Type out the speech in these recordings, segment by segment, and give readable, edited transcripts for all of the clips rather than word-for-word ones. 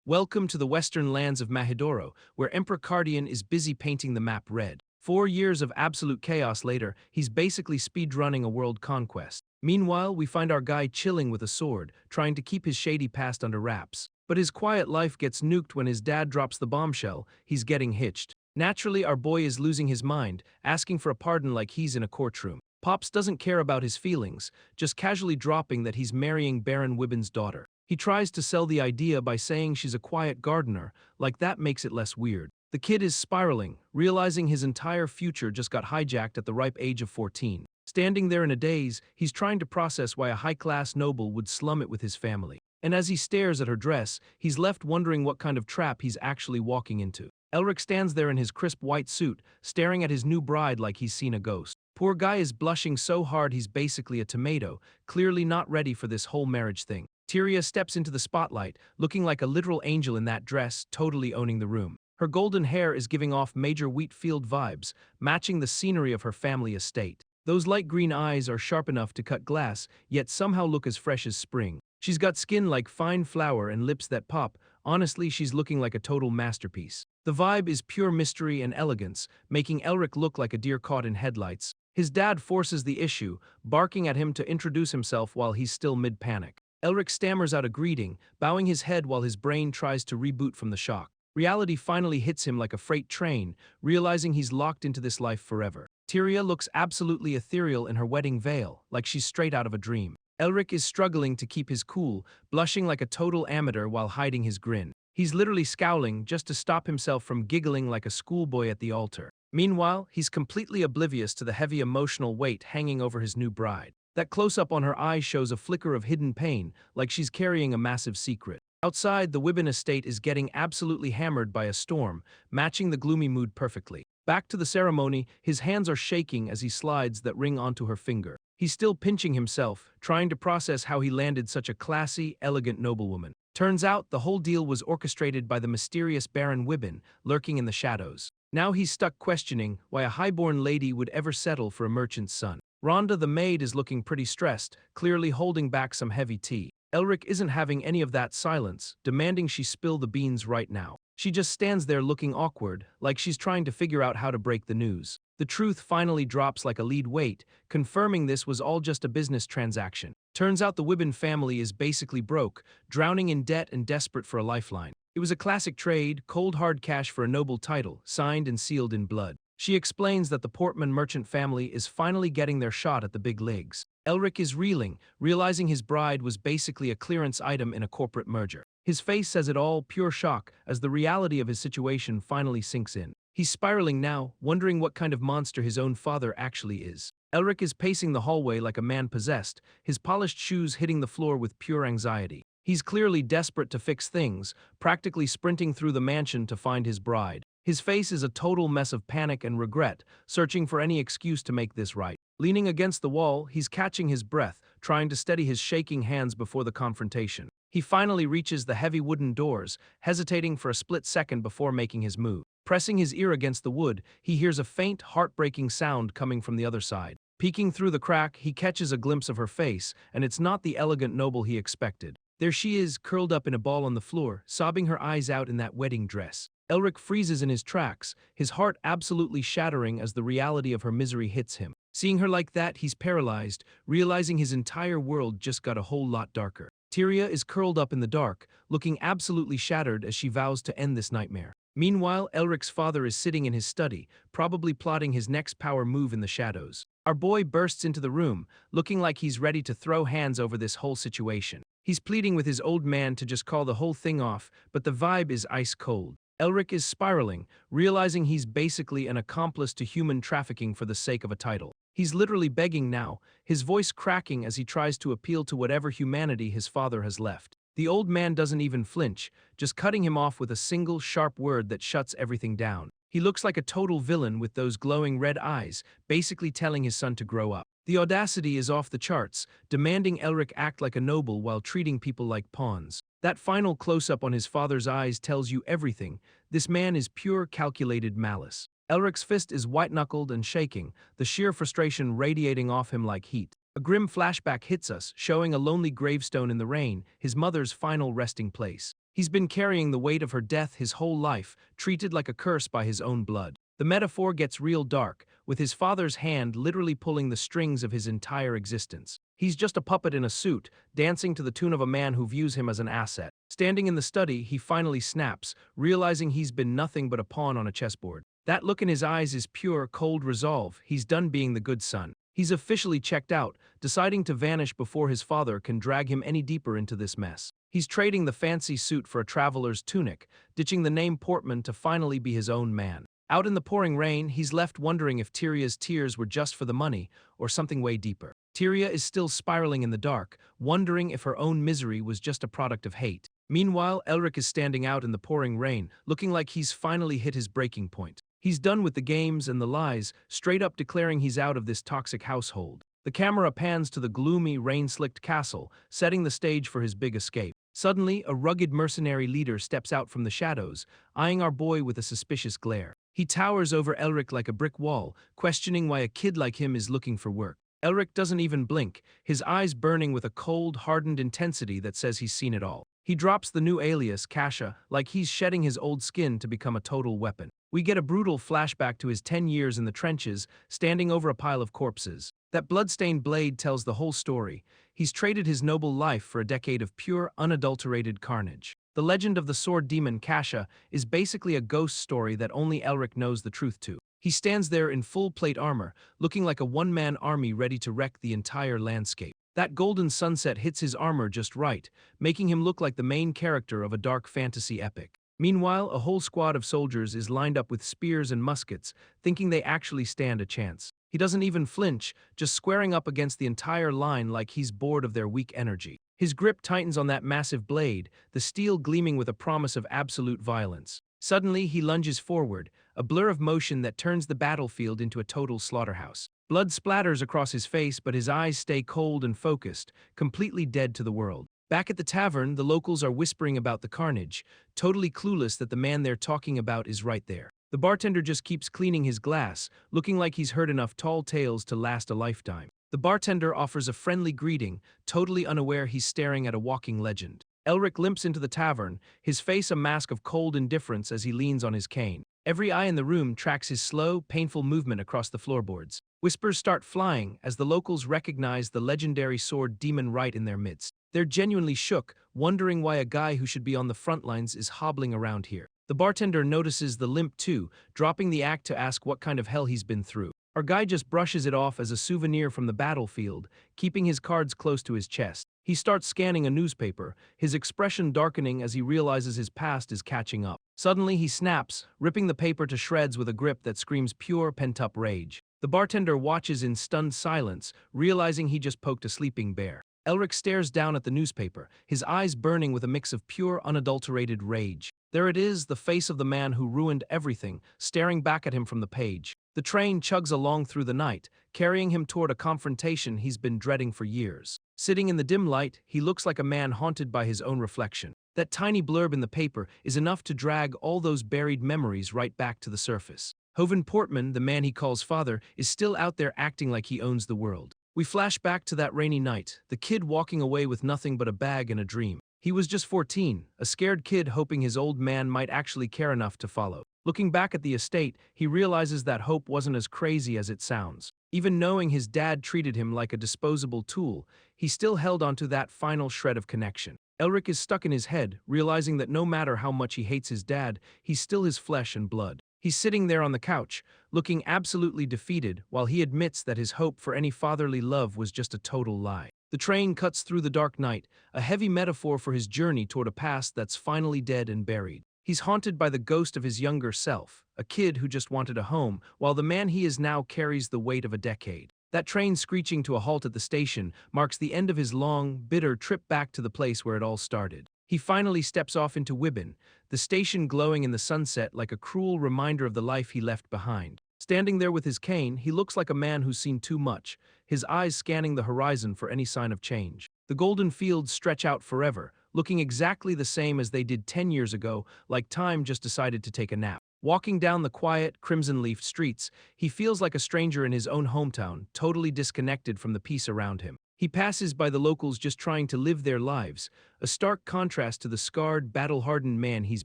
Welcome to the western lands of Mahidoro, where Emperor Cardian is busy painting the map red. 4 years of absolute chaos later, he's basically speedrunning a world conquest. Meanwhile, we find our guy chilling with a sword, trying to keep his shady past under wraps. But his quiet life gets nuked when his dad drops the bombshell. He's getting hitched. Naturally, our boy is losing his mind, asking for a pardon like he's in a courtroom. Pops doesn't care about his feelings, just casually dropping that he's marrying Baron Wibbin's daughter. He tries to sell the idea by saying she's a quiet gardener, like that makes it less weird. The kid is spiraling, realizing his entire future just got hijacked at the ripe age of 14. Standing there in a daze, he's trying to process why a high-class noble would slum it with his family. And as he stares at her dress, he's left wondering what kind of trap he's actually walking into. Elric stands there in his crisp white suit, staring at his new bride like he's seen a ghost. Poor guy is blushing so hard he's basically a tomato, clearly not ready for this whole marriage thing. Tyria steps into the spotlight, looking like a literal angel in that dress, totally owning the room. Her golden hair is giving off major wheat field vibes, matching the scenery of her family estate. Those light green eyes are sharp enough to cut glass, yet somehow look as fresh as spring. She's got skin like fine flour and lips that pop. Honestly, she's looking like a total masterpiece. The vibe is pure mystery and elegance, making Elric look like a deer caught in headlights. His dad forces the issue, barking at him to introduce himself while he's still mid-panic. Elric stammers out a greeting, bowing his head while his brain tries to reboot from the shock. Reality finally hits him like a freight train, realizing he's locked into this life forever. Tyria looks absolutely ethereal in her wedding veil, like she's straight out of a dream. Elric is struggling to keep his cool, blushing like a total amateur while hiding his grin. He's literally scowling just to stop himself from giggling like a schoolboy at the altar. Meanwhile, he's completely oblivious to the heavy emotional weight hanging over his new bride. That close-up on her eyes shows a flicker of hidden pain, like she's carrying a massive secret. Outside, the Wibbin estate is getting absolutely hammered by a storm, matching the gloomy mood perfectly. Back to the ceremony, his hands are shaking as he slides that ring onto her finger. He's still pinching himself, trying to process how he landed such a classy, elegant noblewoman. Turns out, the whole deal was orchestrated by the mysterious Baron Wibbin, lurking in the shadows. Now he's stuck questioning why a highborn lady would ever settle for a merchant's son. Rhonda the maid is looking pretty stressed, clearly holding back some heavy tea. Elric isn't having any of that silence, demanding she spill the beans right now. She just stands there looking awkward, like she's trying to figure out how to break the news. The truth finally drops like a lead weight, confirming this was all just a business transaction. Turns out the Wibbin family is basically broke, drowning in debt and desperate for a lifeline. It was a classic trade, cold hard cash for a noble title, signed and sealed in blood. She explains that the Portman merchant family is finally getting their shot at the big leagues. Elric is reeling, realizing his bride was basically a clearance item in a corporate merger. His face says it all, pure shock, as the reality of his situation finally sinks in. He's spiraling now, wondering what kind of monster his own father actually is. Elric is pacing the hallway like a man possessed, his polished shoes hitting the floor with pure anxiety. He's clearly desperate to fix things, practically sprinting through the mansion to find his bride. His face is a total mess of panic and regret, searching for any excuse to make this right. Leaning against the wall, he's catching his breath, trying to steady his shaking hands before the confrontation. He finally reaches the heavy wooden doors, hesitating for a split second before making his move. Pressing his ear against the wood, he hears a faint, heartbreaking sound coming from the other side. Peeking through the crack, he catches a glimpse of her face, and it's not the elegant noble he expected. There she is, curled up in a ball on the floor, sobbing her eyes out in that wedding dress. Elric freezes in his tracks, his heart absolutely shattering as the reality of her misery hits him. Seeing her like that, he's paralyzed, realizing his entire world just got a whole lot darker. Tyria is curled up in the dark, looking absolutely shattered as she vows to end this nightmare. Meanwhile, Elric's father is sitting in his study, probably plotting his next power move in the shadows. Our boy bursts into the room, looking like he's ready to throw hands over this whole situation. He's pleading with his old man to just call the whole thing off, but the vibe is ice cold. Elric is spiraling, realizing he's basically an accomplice to human trafficking for the sake of a title. He's literally begging now, his voice cracking as he tries to appeal to whatever humanity his father has left. The old man doesn't even flinch, just cutting him off with a single sharp word that shuts everything down. He looks like a total villain with those glowing red eyes, basically telling his son to grow up. The audacity is off the charts, demanding Elric act like a noble while treating people like pawns. That final close-up on his father's eyes tells you everything. This man is pure calculated malice. Elric's fist is white-knuckled and shaking, the sheer frustration radiating off him like heat. A grim flashback hits us, showing a lonely gravestone in the rain, his mother's final resting place. He's been carrying the weight of her death his whole life, treated like a curse by his own blood. The metaphor gets real dark, with his father's hand literally pulling the strings of his entire existence. He's just a puppet in a suit, dancing to the tune of a man who views him as an asset. Standing in the study, he finally snaps, realizing he's been nothing but a pawn on a chessboard. That look in his eyes is pure, cold resolve. He's done being the good son. He's officially checked out, deciding to vanish before his father can drag him any deeper into this mess. He's trading the fancy suit for a traveler's tunic, ditching the name Portman to finally be his own man. Out in the pouring rain, he's left wondering if Tyria's tears were just for the money or something way deeper. Tyria is still spiraling in the dark, wondering if her own misery was just a product of hate. Meanwhile, Elric is standing out in the pouring rain, looking like he's finally hit his breaking point. He's done with the games and the lies, straight up declaring he's out of this toxic household. The camera pans to the gloomy, rain-slicked castle, setting the stage for his big escape. Suddenly, a rugged mercenary leader steps out from the shadows, eyeing our boy with a suspicious glare. He towers over Elric like a brick wall, questioning why a kid like him is looking for work. Elric doesn't even blink, his eyes burning with a cold, hardened intensity that says he's seen it all. He drops the new alias, Kasha, like he's shedding his old skin to become a total weapon. We get a brutal flashback to his 10 years in the trenches, standing over a pile of corpses. That blood-stained blade tells the whole story. He's traded his noble life for a decade of pure, unadulterated carnage. The legend of the sword demon Kasha is basically a ghost story that only Elric knows the truth to. He stands there in full plate armor, looking like a one-man army ready to wreck the entire landscape. That golden sunset hits his armor just right, making him look like the main character of a dark fantasy epic. Meanwhile, a whole squad of soldiers is lined up with spears and muskets, thinking they actually stand a chance. He doesn't even flinch, just squaring up against the entire line like he's bored of their weak energy. His grip tightens on that massive blade, the steel gleaming with a promise of absolute violence. Suddenly, he lunges forward, a blur of motion that turns the battlefield into a total slaughterhouse. Blood splatters across his face, but his eyes stay cold and focused, completely dead to the world. Back at the tavern, the locals are whispering about the carnage, totally clueless that the man they're talking about is right there. The bartender just keeps cleaning his glass, looking like he's heard enough tall tales to last a lifetime. The bartender offers a friendly greeting, totally unaware he's staring at a walking legend. Elric limps into the tavern, his face a mask of cold indifference as he leans on his cane. Every eye in the room tracks his slow, painful movement across the floorboards. Whispers start flying as the locals recognize the legendary sword demon right in their midst. They're genuinely shook, wondering why a guy who should be on the front lines is hobbling around here. The bartender notices the limp too, dropping the act to ask what kind of hell he's been through. Our guy just brushes it off as a souvenir from the battlefield, keeping his cards close to his chest. He starts scanning a newspaper, his expression darkening as he realizes his past is catching up. Suddenly he snaps, ripping the paper to shreds with a grip that screams pure pent-up rage. The bartender watches in stunned silence, realizing he just poked a sleeping bear. Elric stares down at the newspaper, his eyes burning with a mix of pure, unadulterated rage. There it is, the face of the man who ruined everything, staring back at him from the page. The train chugs along through the night, carrying him toward a confrontation he's been dreading for years. Sitting in the dim light, he looks like a man haunted by his own reflection. That tiny blurb in the paper is enough to drag all those buried memories right back to the surface. Hovan Portman, the man he calls father, is still out there acting like he owns the world. We flash back to that rainy night, the kid walking away with nothing but a bag and a dream. He was just 14, a scared kid hoping his old man might actually care enough to follow. Looking back at the estate, he realizes that hope wasn't as crazy as it sounds. Even knowing his dad treated him like a disposable tool, he still held onto that final shred of connection. Elric is stuck in his head, realizing that no matter how much he hates his dad, he's still his flesh and blood. He's sitting there on the couch, looking absolutely defeated, while he admits that his hope for any fatherly love was just a total lie. The train cuts through the dark night, a heavy metaphor for his journey toward a past that's finally dead and buried. He's haunted by the ghost of his younger self, a kid who just wanted a home, while the man he is now carries the weight of a decade. That train screeching to a halt at the station marks the end of his long, bitter trip back to the place where it all started. He finally steps off into Wibbin, the station glowing in the sunset like a cruel reminder of the life he left behind. Standing there with his cane, he looks like a man who's seen too much, his eyes scanning the horizon for any sign of change. The golden fields stretch out forever, looking exactly the same as they did 10 years ago, like time just decided to take a nap. Walking down the quiet, crimson-leafed streets, he feels like a stranger in his own hometown, totally disconnected from the peace around him. He passes by the locals just trying to live their lives, a stark contrast to the scarred, battle-hardened man he's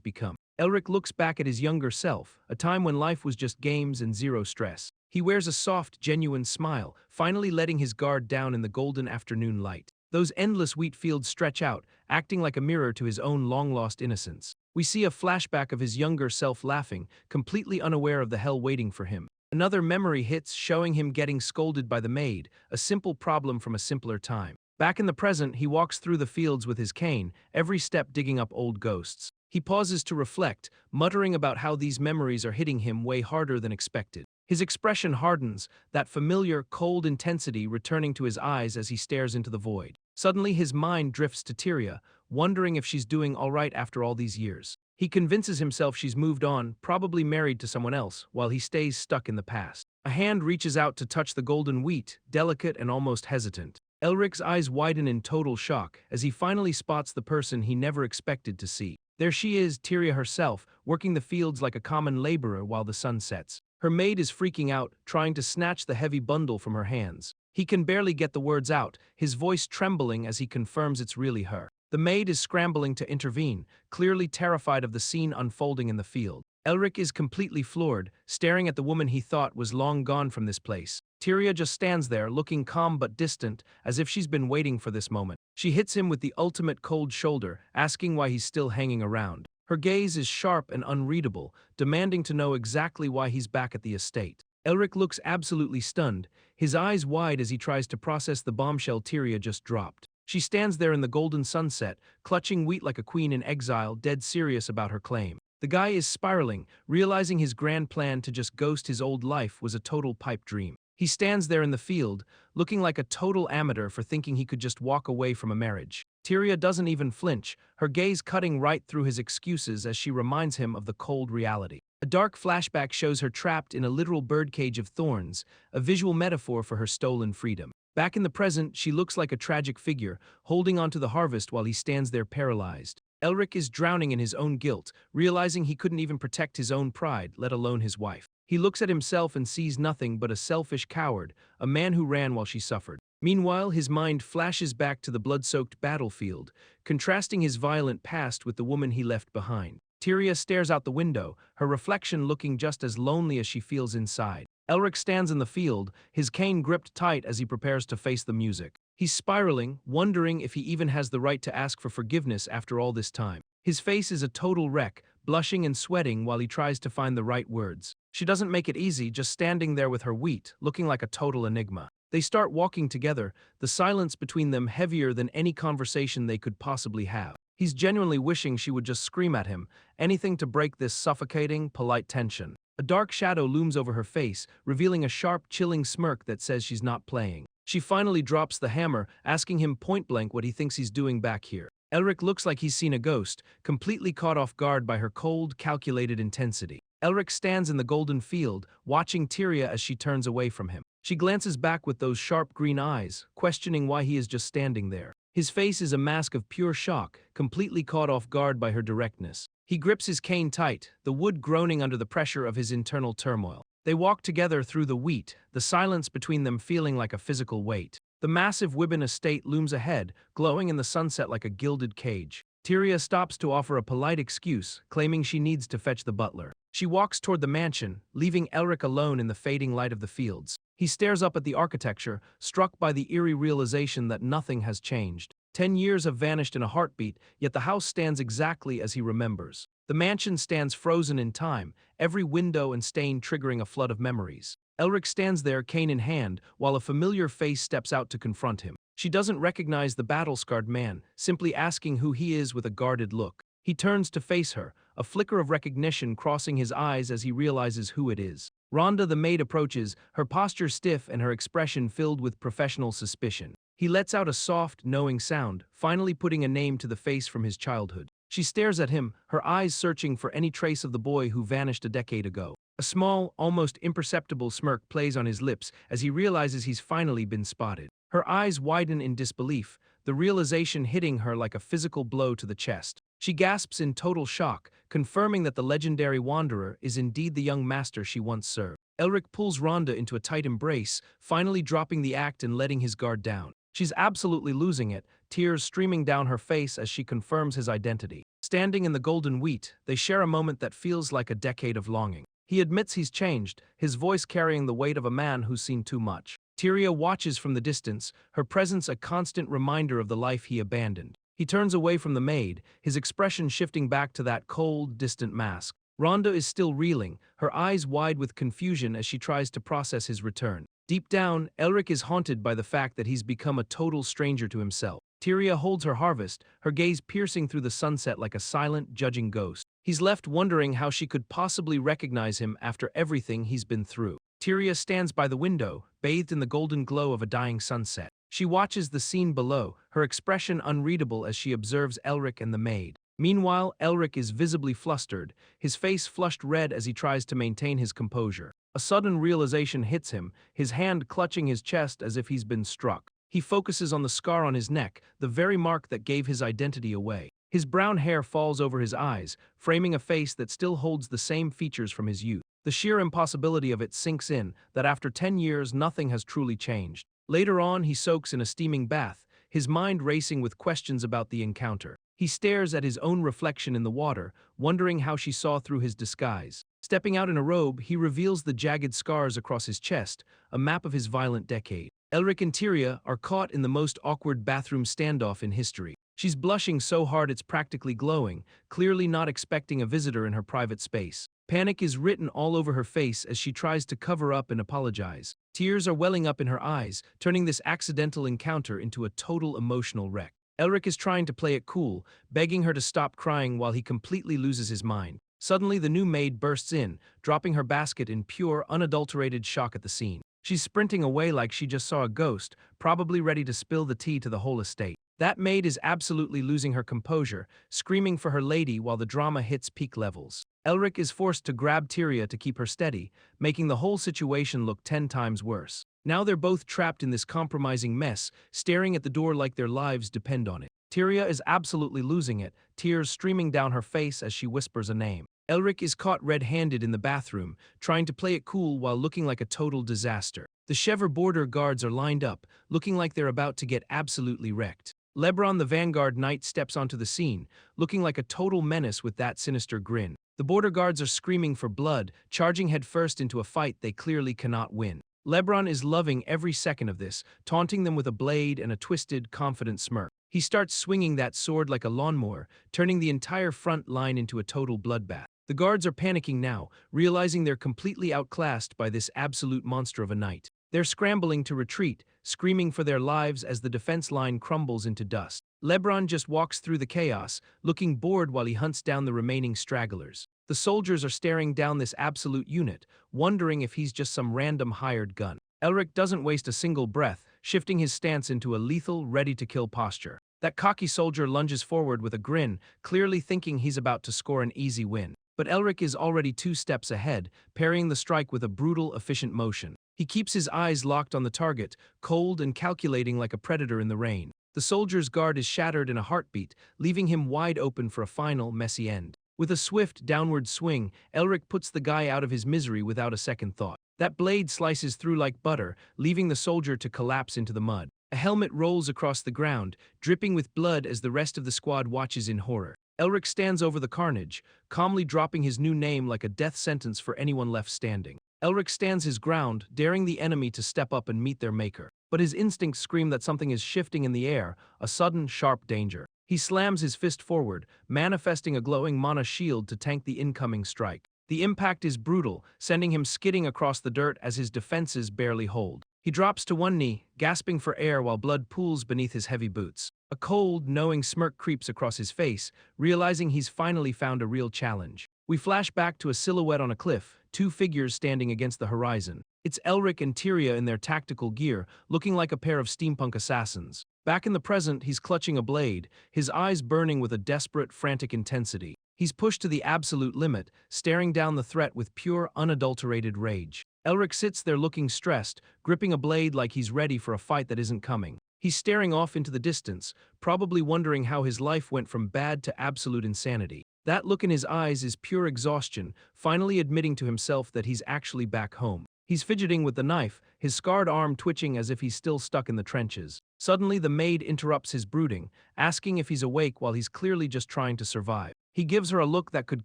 become. Elric looks back at his younger self, a time when life was just games and zero stress. He wears a soft, genuine smile, finally letting his guard down in the golden afternoon light. Those endless wheat fields stretch out, acting like a mirror to his own long-lost innocence. We see a flashback of his younger self laughing, completely unaware of the hell waiting for him. Another memory hits, showing him getting scolded by the maid, a simple problem from a simpler time. Back in the present, he walks through the fields with his cane, every step digging up old ghosts. He pauses to reflect, muttering about how these memories are hitting him way harder than expected. His expression hardens, that familiar, cold intensity returning to his eyes as he stares into the void. Suddenly his mind drifts to Tyria, wondering if she's doing all right after all these years. He convinces himself she's moved on, probably married to someone else, while he stays stuck in the past. A hand reaches out to touch the golden wheat, delicate and almost hesitant. Elric's eyes widen in total shock as he finally spots the person he never expected to see. There she is, Tyria herself, working the fields like a common laborer while the sun sets. Her maid is freaking out, trying to snatch the heavy bundle from her hands. He can barely get the words out, his voice trembling as he confirms it's really her. The maid is scrambling to intervene, clearly terrified of the scene unfolding in the field. Elric is completely floored, staring at the woman he thought was long gone from this place. Tyria just stands there, looking calm but distant, as if she's been waiting for this moment. She hits him with the ultimate cold shoulder, asking why he's still hanging around. Her gaze is sharp and unreadable, demanding to know exactly why he's back at the estate. Elric looks absolutely stunned, his eyes wide as he tries to process the bombshell Tyria just dropped. She stands there in the golden sunset, clutching wheat like a queen in exile, dead serious about her claim. The guy is spiraling, realizing his grand plan to just ghost his old life was a total pipe dream. He stands there in the field, looking like a total amateur for thinking he could just walk away from a marriage. Tyria doesn't even flinch, her gaze cutting right through his excuses as she reminds him of the cold reality. A dark flashback shows her trapped in a literal birdcage of thorns, a visual metaphor for her stolen freedom. Back in the present, she looks like a tragic figure, holding onto the harvest while he stands there paralyzed. Elric is drowning in his own guilt, realizing he couldn't even protect his own pride, let alone his wife. He looks at himself and sees nothing but a selfish coward, a man who ran while she suffered. Meanwhile, his mind flashes back to the blood-soaked battlefield, contrasting his violent past with the woman he left behind. Tyria stares out the window, her reflection looking just as lonely as she feels inside. Elric stands in the field, his cane gripped tight as he prepares to face the music. He's spiraling, wondering if he even has the right to ask for forgiveness after all this time. His face is a total wreck, blushing and sweating while he tries to find the right words. She doesn't make it easy, just standing there with her wheat, looking like a total enigma. They start walking together, the silence between them heavier than any conversation they could possibly have. He's genuinely wishing she would just scream at him, anything to break this suffocating, polite tension. A dark shadow looms over her face, revealing a sharp, chilling smirk that says she's not playing. She finally drops the hammer, asking him point-blank what he thinks he's doing back here. Elric looks like he's seen a ghost, completely caught off guard by her cold, calculated intensity. Elric stands in the golden field, watching Tyria as she turns away from him. She glances back with those sharp green eyes, questioning why he is just standing there. His face is a mask of pure shock, completely caught off guard by her directness. He grips his cane tight, the wood groaning under the pressure of his internal turmoil. They walk together through the wheat, the silence between them feeling like a physical weight. The massive Wibbin estate looms ahead, glowing in the sunset like a gilded cage. Tyria stops to offer a polite excuse, claiming she needs to fetch the butler. She walks toward the mansion, leaving Elric alone in the fading light of the fields. He stares up at the architecture, struck by the eerie realization that nothing has changed. 10 years have vanished in a heartbeat, yet the house stands exactly as he remembers. The mansion stands frozen in time, every window and stain triggering a flood of memories. Elric stands there, cane in hand, while a familiar face steps out to confront him. She doesn't recognize the battle-scarred man, simply asking who he is with a guarded look. He turns to face her, a flicker of recognition crossing his eyes as he realizes who it is. Rhonda the maid approaches, her posture stiff and her expression filled with professional suspicion. He lets out a soft, knowing sound, finally putting a name to the face from his childhood. She stares at him, her eyes searching for any trace of the boy who vanished a decade ago. A small, almost imperceptible smirk plays on his lips as he realizes he's finally been spotted. Her eyes widen in disbelief, the realization hitting her like a physical blow to the chest. She gasps in total shock, confirming that the legendary wanderer is indeed the young master she once served. Elric pulls Rhonda into a tight embrace, finally dropping the act and letting his guard down. She's absolutely losing it, tears streaming down her face as she confirms his identity. Standing in the golden wheat, they share a moment that feels like a decade of longing. He admits he's changed, his voice carrying the weight of a man who's seen too much. Tyria watches from the distance, her presence a constant reminder of the life he abandoned. He turns away from the maid, his expression shifting back to that cold, distant mask. Rhonda is still reeling, her eyes wide with confusion as she tries to process his return. Deep down, Elric is haunted by the fact that he's become a total stranger to himself. Tyria holds her harvest, her gaze piercing through the sunset like a silent, judging ghost. He's left wondering how she could possibly recognize him after everything he's been through. Tyria stands by the window, bathed in the golden glow of a dying sunset. She watches the scene below, her expression unreadable as she observes Elric and the maid. Meanwhile, Elric is visibly flustered, his face flushed red as he tries to maintain his composure. A sudden realization hits him, his hand clutching his chest as if he's been struck. He focuses on the scar on his neck, the very mark that gave his identity away. His brown hair falls over his eyes, framing a face that still holds the same features from his youth. The sheer impossibility of it sinks in, that after 10 years nothing has truly changed. Later on, he soaks in a steaming bath, his mind racing with questions about the encounter. He stares at his own reflection in the water, wondering how she saw through his disguise. Stepping out in a robe, he reveals the jagged scars across his chest, a map of his violent decade. Elric and Tyria are caught in the most awkward bathroom standoff in history. She's blushing so hard it's practically glowing, clearly not expecting a visitor in her private space. Panic is written all over her face as she tries to cover up and apologize. Tears are welling up in her eyes, turning this accidental encounter into a total emotional wreck. Elric is trying to play it cool, begging her to stop crying while he completely loses his mind. Suddenly, the new maid bursts in, dropping her basket in pure, unadulterated shock at the scene. She's sprinting away like she just saw a ghost, probably ready to spill the tea to the whole estate. That maid is absolutely losing her composure, screaming for her lady while the drama hits peak levels. Elric is forced to grab Tyria to keep her steady, making the whole situation look 10 times worse. Now they're both trapped in this compromising mess, staring at the door like their lives depend on it. Tyria is absolutely losing it, tears streaming down her face as she whispers a name. Elric is caught red-handed in the bathroom, trying to play it cool while looking like a total disaster. The Chever border guards are lined up, looking like they're about to get absolutely wrecked. Lebron the Vanguard Knight steps onto the scene, looking like a total menace with that sinister grin. The border guards are screaming for blood, charging headfirst into a fight they clearly cannot win. Lebron is loving every second of this, taunting them with a blade and a twisted, confident smirk. He starts swinging that sword like a lawnmower, turning the entire front line into a total bloodbath. The guards are panicking now, realizing they're completely outclassed by this absolute monster of a knight. They're scrambling to retreat, screaming for their lives as the defense line crumbles into dust. Lebron just walks through the chaos, looking bored while he hunts down the remaining stragglers. The soldiers are staring down this absolute unit, wondering if he's just some random hired gun. Elric doesn't waste a single breath, shifting his stance into a lethal, ready-to-kill posture. That cocky soldier lunges forward with a grin, clearly thinking he's about to score an easy win. But Elric is already 2 steps ahead, parrying the strike with a brutal, efficient motion. He keeps his eyes locked on the target, cold and calculating like a predator in the rain. The soldier's guard is shattered in a heartbeat, leaving him wide open for a final, messy end. With a swift, downward swing, Elric puts the guy out of his misery without a second thought. That blade slices through like butter, leaving the soldier to collapse into the mud. A helmet rolls across the ground, dripping with blood as the rest of the squad watches in horror. Elric stands over the carnage, calmly dropping his new name like a death sentence for anyone left standing. Elric stands his ground, daring the enemy to step up and meet their maker. But his instincts scream that something is shifting in the air, a sudden, sharp danger. He slams his fist forward, manifesting a glowing mana shield to tank the incoming strike. The impact is brutal, sending him skidding across the dirt as his defenses barely hold. He drops to one knee, gasping for air while blood pools beneath his heavy boots. A cold, knowing smirk creeps across his face, realizing he's finally found a real challenge. We flash back to a silhouette on a cliff, 2 figures standing against the horizon. It's Elric and Tyria in their tactical gear, looking like a pair of steampunk assassins. Back in the present, he's clutching a blade, his eyes burning with a desperate, frantic intensity. He's pushed to the absolute limit, staring down the threat with pure, unadulterated rage. Elric sits there looking stressed, gripping a blade like he's ready for a fight that isn't coming. He's staring off into the distance, probably wondering how his life went from bad to absolute insanity. That look in his eyes is pure exhaustion, finally admitting to himself that he's actually back home. He's fidgeting with the knife, his scarred arm twitching as if he's still stuck in the trenches. Suddenly, the maid interrupts his brooding, asking if he's awake while he's clearly just trying to survive. He gives her a look that could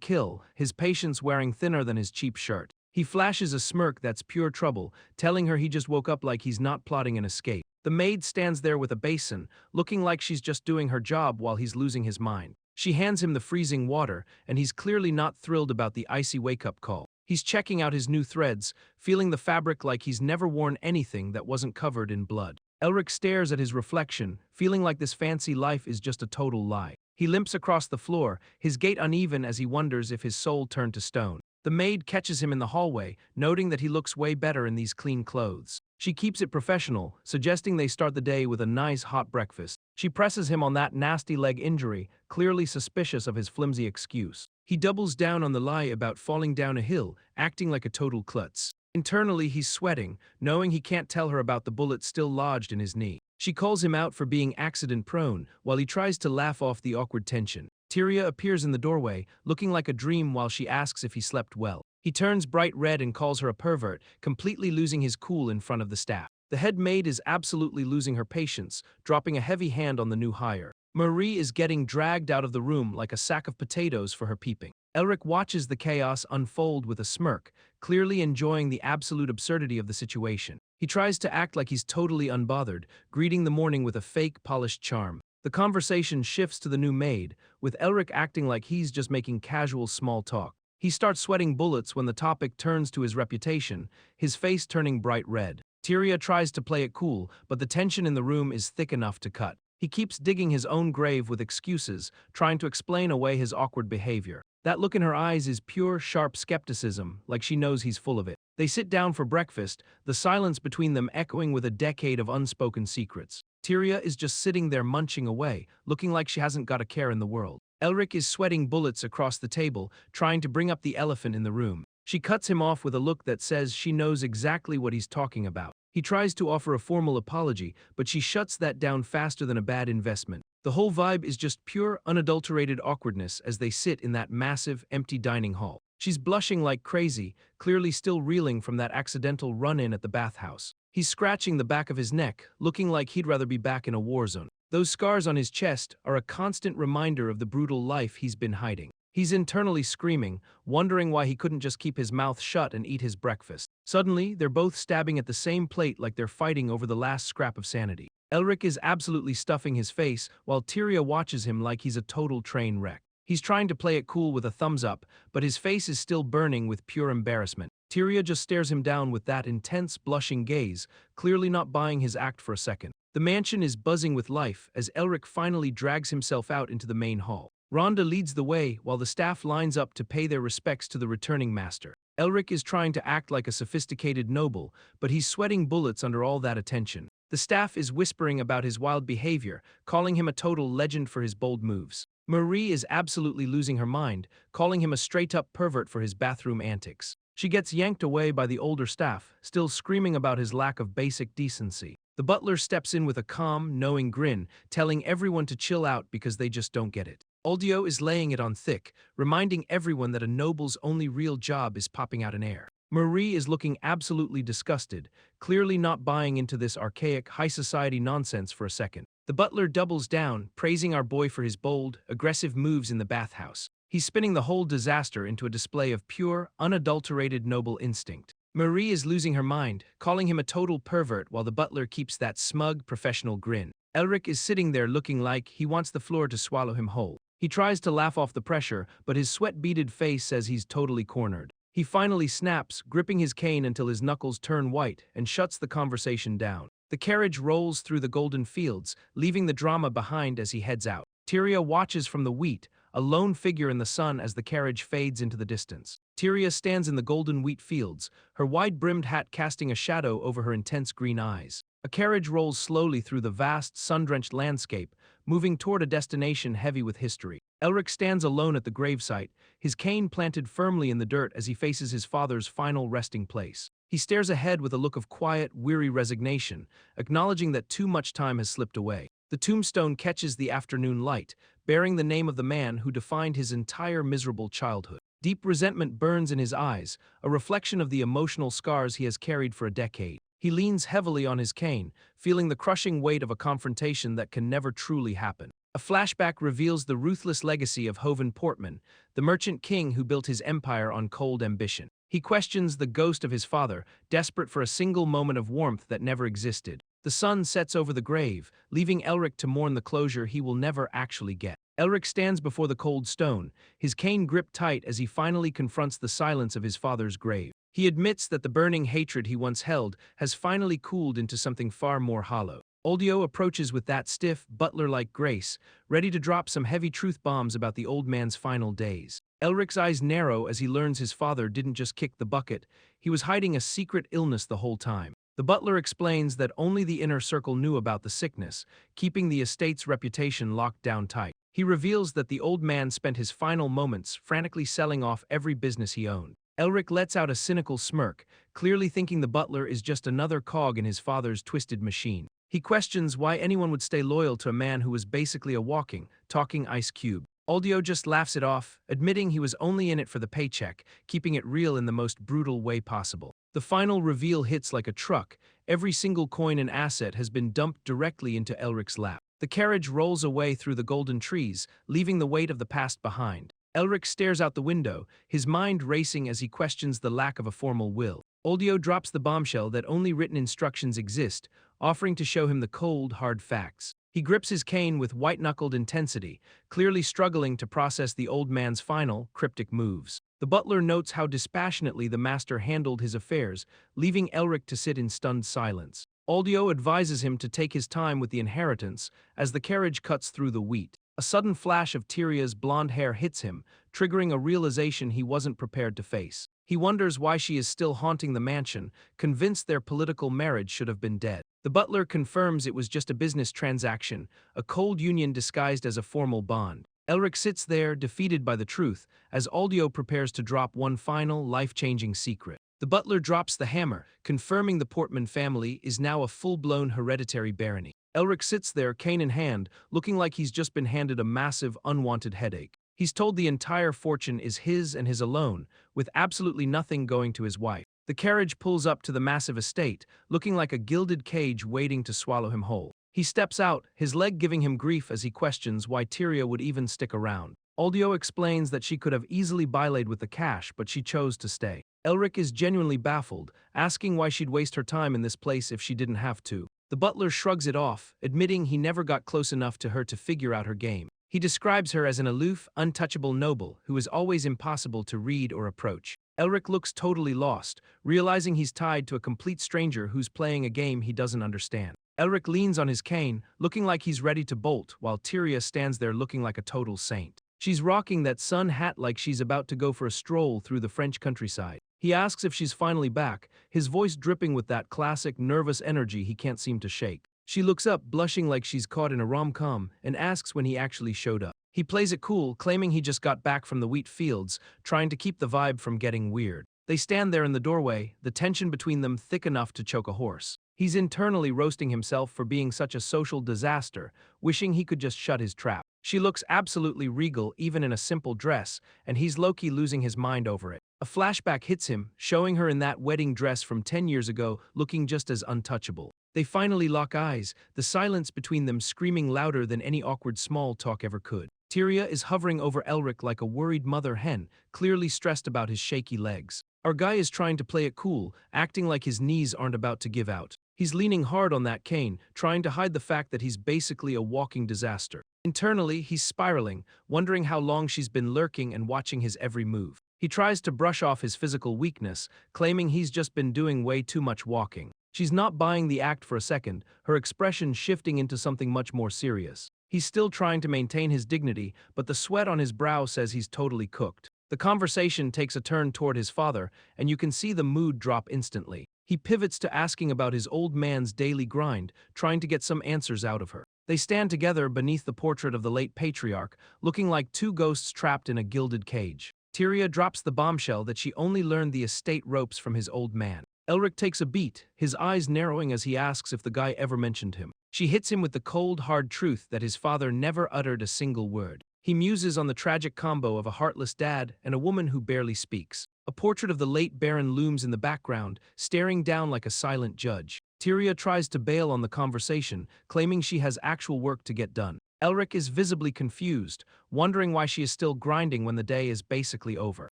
kill, his patience wearing thinner than his cheap shirt. He flashes a smirk that's pure trouble, telling her he just woke up like he's not plotting an escape. The maid stands there with a basin, looking like she's just doing her job while he's losing his mind. She hands him the freezing water, and he's clearly not thrilled about the icy wake-up call. He's checking out his new threads, feeling the fabric like he's never worn anything that wasn't covered in blood. Elric stares at his reflection, feeling like this fancy life is just a total lie. He limps across the floor, his gait uneven as he wonders if his soul turned to stone. The maid catches him in the hallway, noting that he looks way better in these clean clothes. She keeps it professional, suggesting they start the day with a nice hot breakfast. She presses him on that nasty leg injury, clearly suspicious of his flimsy excuse. He doubles down on the lie about falling down a hill, acting like a total klutz. Internally, he's sweating, knowing he can't tell her about the bullet still lodged in his knee. She calls him out for being accident-prone, while he tries to laugh off the awkward tension. Tyria appears in the doorway, looking like a dream while she asks if he slept well. He turns bright red and calls her a pervert, completely losing his cool in front of the staff. The head maid is absolutely losing her patience, dropping a heavy hand on the new hire. Marie is getting dragged out of the room like a sack of potatoes for her peeping. Elric watches the chaos unfold with a smirk, clearly enjoying the absolute absurdity of the situation. He tries to act like he's totally unbothered, greeting the morning with a fake, polished charm. The conversation shifts to the new maid, with Elric acting like he's just making casual small talk. He starts sweating bullets when the topic turns to his reputation, his face turning bright red. Tyria tries to play it cool, but the tension in the room is thick enough to cut. He keeps digging his own grave with excuses, trying to explain away his awkward behavior. That look in her eyes is pure, sharp skepticism, like she knows he's full of it. They sit down for breakfast, the silence between them echoing with a decade of unspoken secrets. Tyria is just sitting there munching away, looking like she hasn't got a care in the world. Elric is sweating bullets across the table, trying to bring up the elephant in the room. She cuts him off with a look that says she knows exactly what he's talking about. He tries to offer a formal apology, but she shuts that down faster than a bad investment. The whole vibe is just pure, unadulterated awkwardness as they sit in that massive, empty dining hall. She's blushing like crazy, clearly still reeling from that accidental run-in at the bathhouse. He's scratching the back of his neck, looking like he'd rather be back in a war zone. Those scars on his chest are a constant reminder of the brutal life he's been hiding. He's internally screaming, wondering why he couldn't just keep his mouth shut and eat his breakfast. Suddenly, they're both stabbing at the same plate like they're fighting over the last scrap of sanity. Elric is absolutely stuffing his face, while Tyria watches him like he's a total train wreck. He's trying to play it cool with a thumbs up, but his face is still burning with pure embarrassment. Tyria just stares him down with that intense, blushing gaze, clearly not buying his act for a second. The mansion is buzzing with life as Elric finally drags himself out into the main hall. Rhonda leads the way while the staff lines up to pay their respects to the returning master. Elric is trying to act like a sophisticated noble, but he's sweating bullets under all that attention. The staff is whispering about his wild behavior, calling him a total legend for his bold moves. Marie is absolutely losing her mind, calling him a straight-up pervert for his bathroom antics. She gets yanked away by the older staff, still screaming about his lack of basic decency. The butler steps in with a calm, knowing grin, telling everyone to chill out because they just don't get it. Aldio is laying it on thick, reminding everyone that a noble's only real job is popping out an heir. Marie is looking absolutely disgusted, clearly not buying into this archaic, high-society nonsense for a second. The butler doubles down, praising our boy for his bold, aggressive moves in the bathhouse. He's spinning the whole disaster into a display of pure, unadulterated noble instinct. Marie is losing her mind, calling him a total pervert while the butler keeps that smug, professional grin. Elric is sitting there looking like he wants the floor to swallow him whole. He tries to laugh off the pressure, but his sweat-beaded face says he's totally cornered. He finally snaps, gripping his cane until his knuckles turn white, and shuts the conversation down. The carriage rolls through the golden fields, leaving the drama behind as he heads out. Tyria watches from the wheat, a lone figure in the sun as the carriage fades into the distance. Tyria stands in the golden wheat fields, her wide-brimmed hat casting a shadow over her intense green eyes. A carriage rolls slowly through the vast, sun-drenched landscape, moving toward a destination heavy with history. Elric stands alone at the gravesite, his cane planted firmly in the dirt as he faces his father's final resting place. He stares ahead with a look of quiet, weary resignation, acknowledging that too much time has slipped away. The tombstone catches the afternoon light, bearing the name of the man who defined his entire miserable childhood. Deep resentment burns in his eyes, a reflection of the emotional scars he has carried for a decade. He leans heavily on his cane, feeling the crushing weight of a confrontation that can never truly happen. A flashback reveals the ruthless legacy of Hovan Portman, the merchant king who built his empire on cold ambition. He questions the ghost of his father, desperate for a single moment of warmth that never existed. The sun sets over the grave, leaving Elric to mourn the closure he will never actually get. Elric stands before the cold stone, his cane gripped tight as he finally confronts the silence of his father's grave. He admits that the burning hatred he once held has finally cooled into something far more hollow. Oldio approaches with that stiff, butler-like grace, ready to drop some heavy truth bombs about the old man's final days. Elric's eyes narrow as he learns his father didn't just kick the bucket, he was hiding a secret illness the whole time. The butler explains that only the inner circle knew about the sickness, keeping the estate's reputation locked down tight. He reveals that the old man spent his final moments frantically selling off every business he owned. Elric lets out a cynical smirk, clearly thinking the butler is just another cog in his father's twisted machine. He questions why anyone would stay loyal to a man who was basically a walking, talking ice cube. Oldio just laughs it off, admitting he was only in it for the paycheck, keeping it real in the most brutal way possible. The final reveal hits like a truck. Every single coin and asset has been dumped directly into Elric's lap. The carriage rolls away through the golden trees, leaving the weight of the past behind. Elric stares out the window, his mind racing as he questions the lack of a formal will. Oldio drops the bombshell that only written instructions exist, offering to show him the cold, hard facts. He grips his cane with white-knuckled intensity, clearly struggling to process the old man's final, cryptic moves. The butler notes how dispassionately the master handled his affairs, leaving Elric to sit in stunned silence. Oldio advises him to take his time with the inheritance as the carriage cuts through the wheat. A sudden flash of Tyria's blonde hair hits him, triggering a realization he wasn't prepared to face. He wonders why she is still haunting the mansion, convinced their political marriage should have been dead. The butler confirms it was just a business transaction, a cold union disguised as a formal bond. Elric sits there, defeated by the truth, as Oldio prepares to drop one final, life-changing secret. The butler drops the hammer, confirming the Portman family is now a full-blown hereditary barony. Elric sits there, cane in hand, looking like he's just been handed a massive, unwanted headache. He's told the entire fortune is his and his alone, with absolutely nothing going to his wife. The carriage pulls up to the massive estate, looking like a gilded cage waiting to swallow him whole. He steps out, his leg giving him grief as he questions why Tyria would even stick around. Oldio explains that she could have easily bylaid with the cash, but she chose to stay. Elric is genuinely baffled, asking why she'd waste her time in this place if she didn't have to. The butler shrugs it off, admitting he never got close enough to her to figure out her game. He describes her as an aloof, untouchable noble who is always impossible to read or approach. Elric looks totally lost, realizing he's tied to a complete stranger who's playing a game he doesn't understand. Elric leans on his cane, looking like he's ready to bolt, while Tyria stands there looking like a total saint. She's rocking that sun hat like she's about to go for a stroll through the French countryside. He asks if she's finally back, his voice dripping with that classic nervous energy he can't seem to shake. She looks up, blushing like she's caught in a rom-com, and asks when he actually showed up. He plays it cool, claiming he just got back from the wheat fields, trying to keep the vibe from getting weird. They stand there in the doorway, the tension between them thick enough to choke a horse. He's internally roasting himself for being such a social disaster, wishing he could just shut his trap. She looks absolutely regal even in a simple dress, and he's low-key losing his mind over it. A flashback hits him, showing her in that wedding dress from 10 years ago, looking just as untouchable. They finally lock eyes, the silence between them screaming louder than any awkward small talk ever could. Tyria is hovering over Elric like a worried mother hen, clearly stressed about his shaky legs. Our guy is trying to play it cool, acting like his knees aren't about to give out. He's leaning hard on that cane, trying to hide the fact that he's basically a walking disaster. Internally, he's spiraling, wondering how long she's been lurking and watching his every move. He tries to brush off his physical weakness, claiming he's just been doing way too much walking. She's not buying the act for a second, her expression shifting into something much more serious. He's still trying to maintain his dignity, but the sweat on his brow says he's totally cooked. The conversation takes a turn toward his father, and you can see the mood drop instantly. He pivots to asking about his old man's daily grind, trying to get some answers out of her. They stand together beneath the portrait of the late patriarch, looking like two ghosts trapped in a gilded cage. Tyria drops the bombshell that she only learned the estate ropes from his old man. Elric takes a beat, his eyes narrowing as he asks if the guy ever mentioned him. She hits him with the cold, hard truth that his father never uttered a single word. He muses on the tragic combo of a heartless dad and a woman who barely speaks. A portrait of the late Baron looms in the background, staring down like a silent judge. Tyria tries to bail on the conversation, claiming she has actual work to get done. Elric is visibly confused, wondering why she is still grinding when the day is basically over.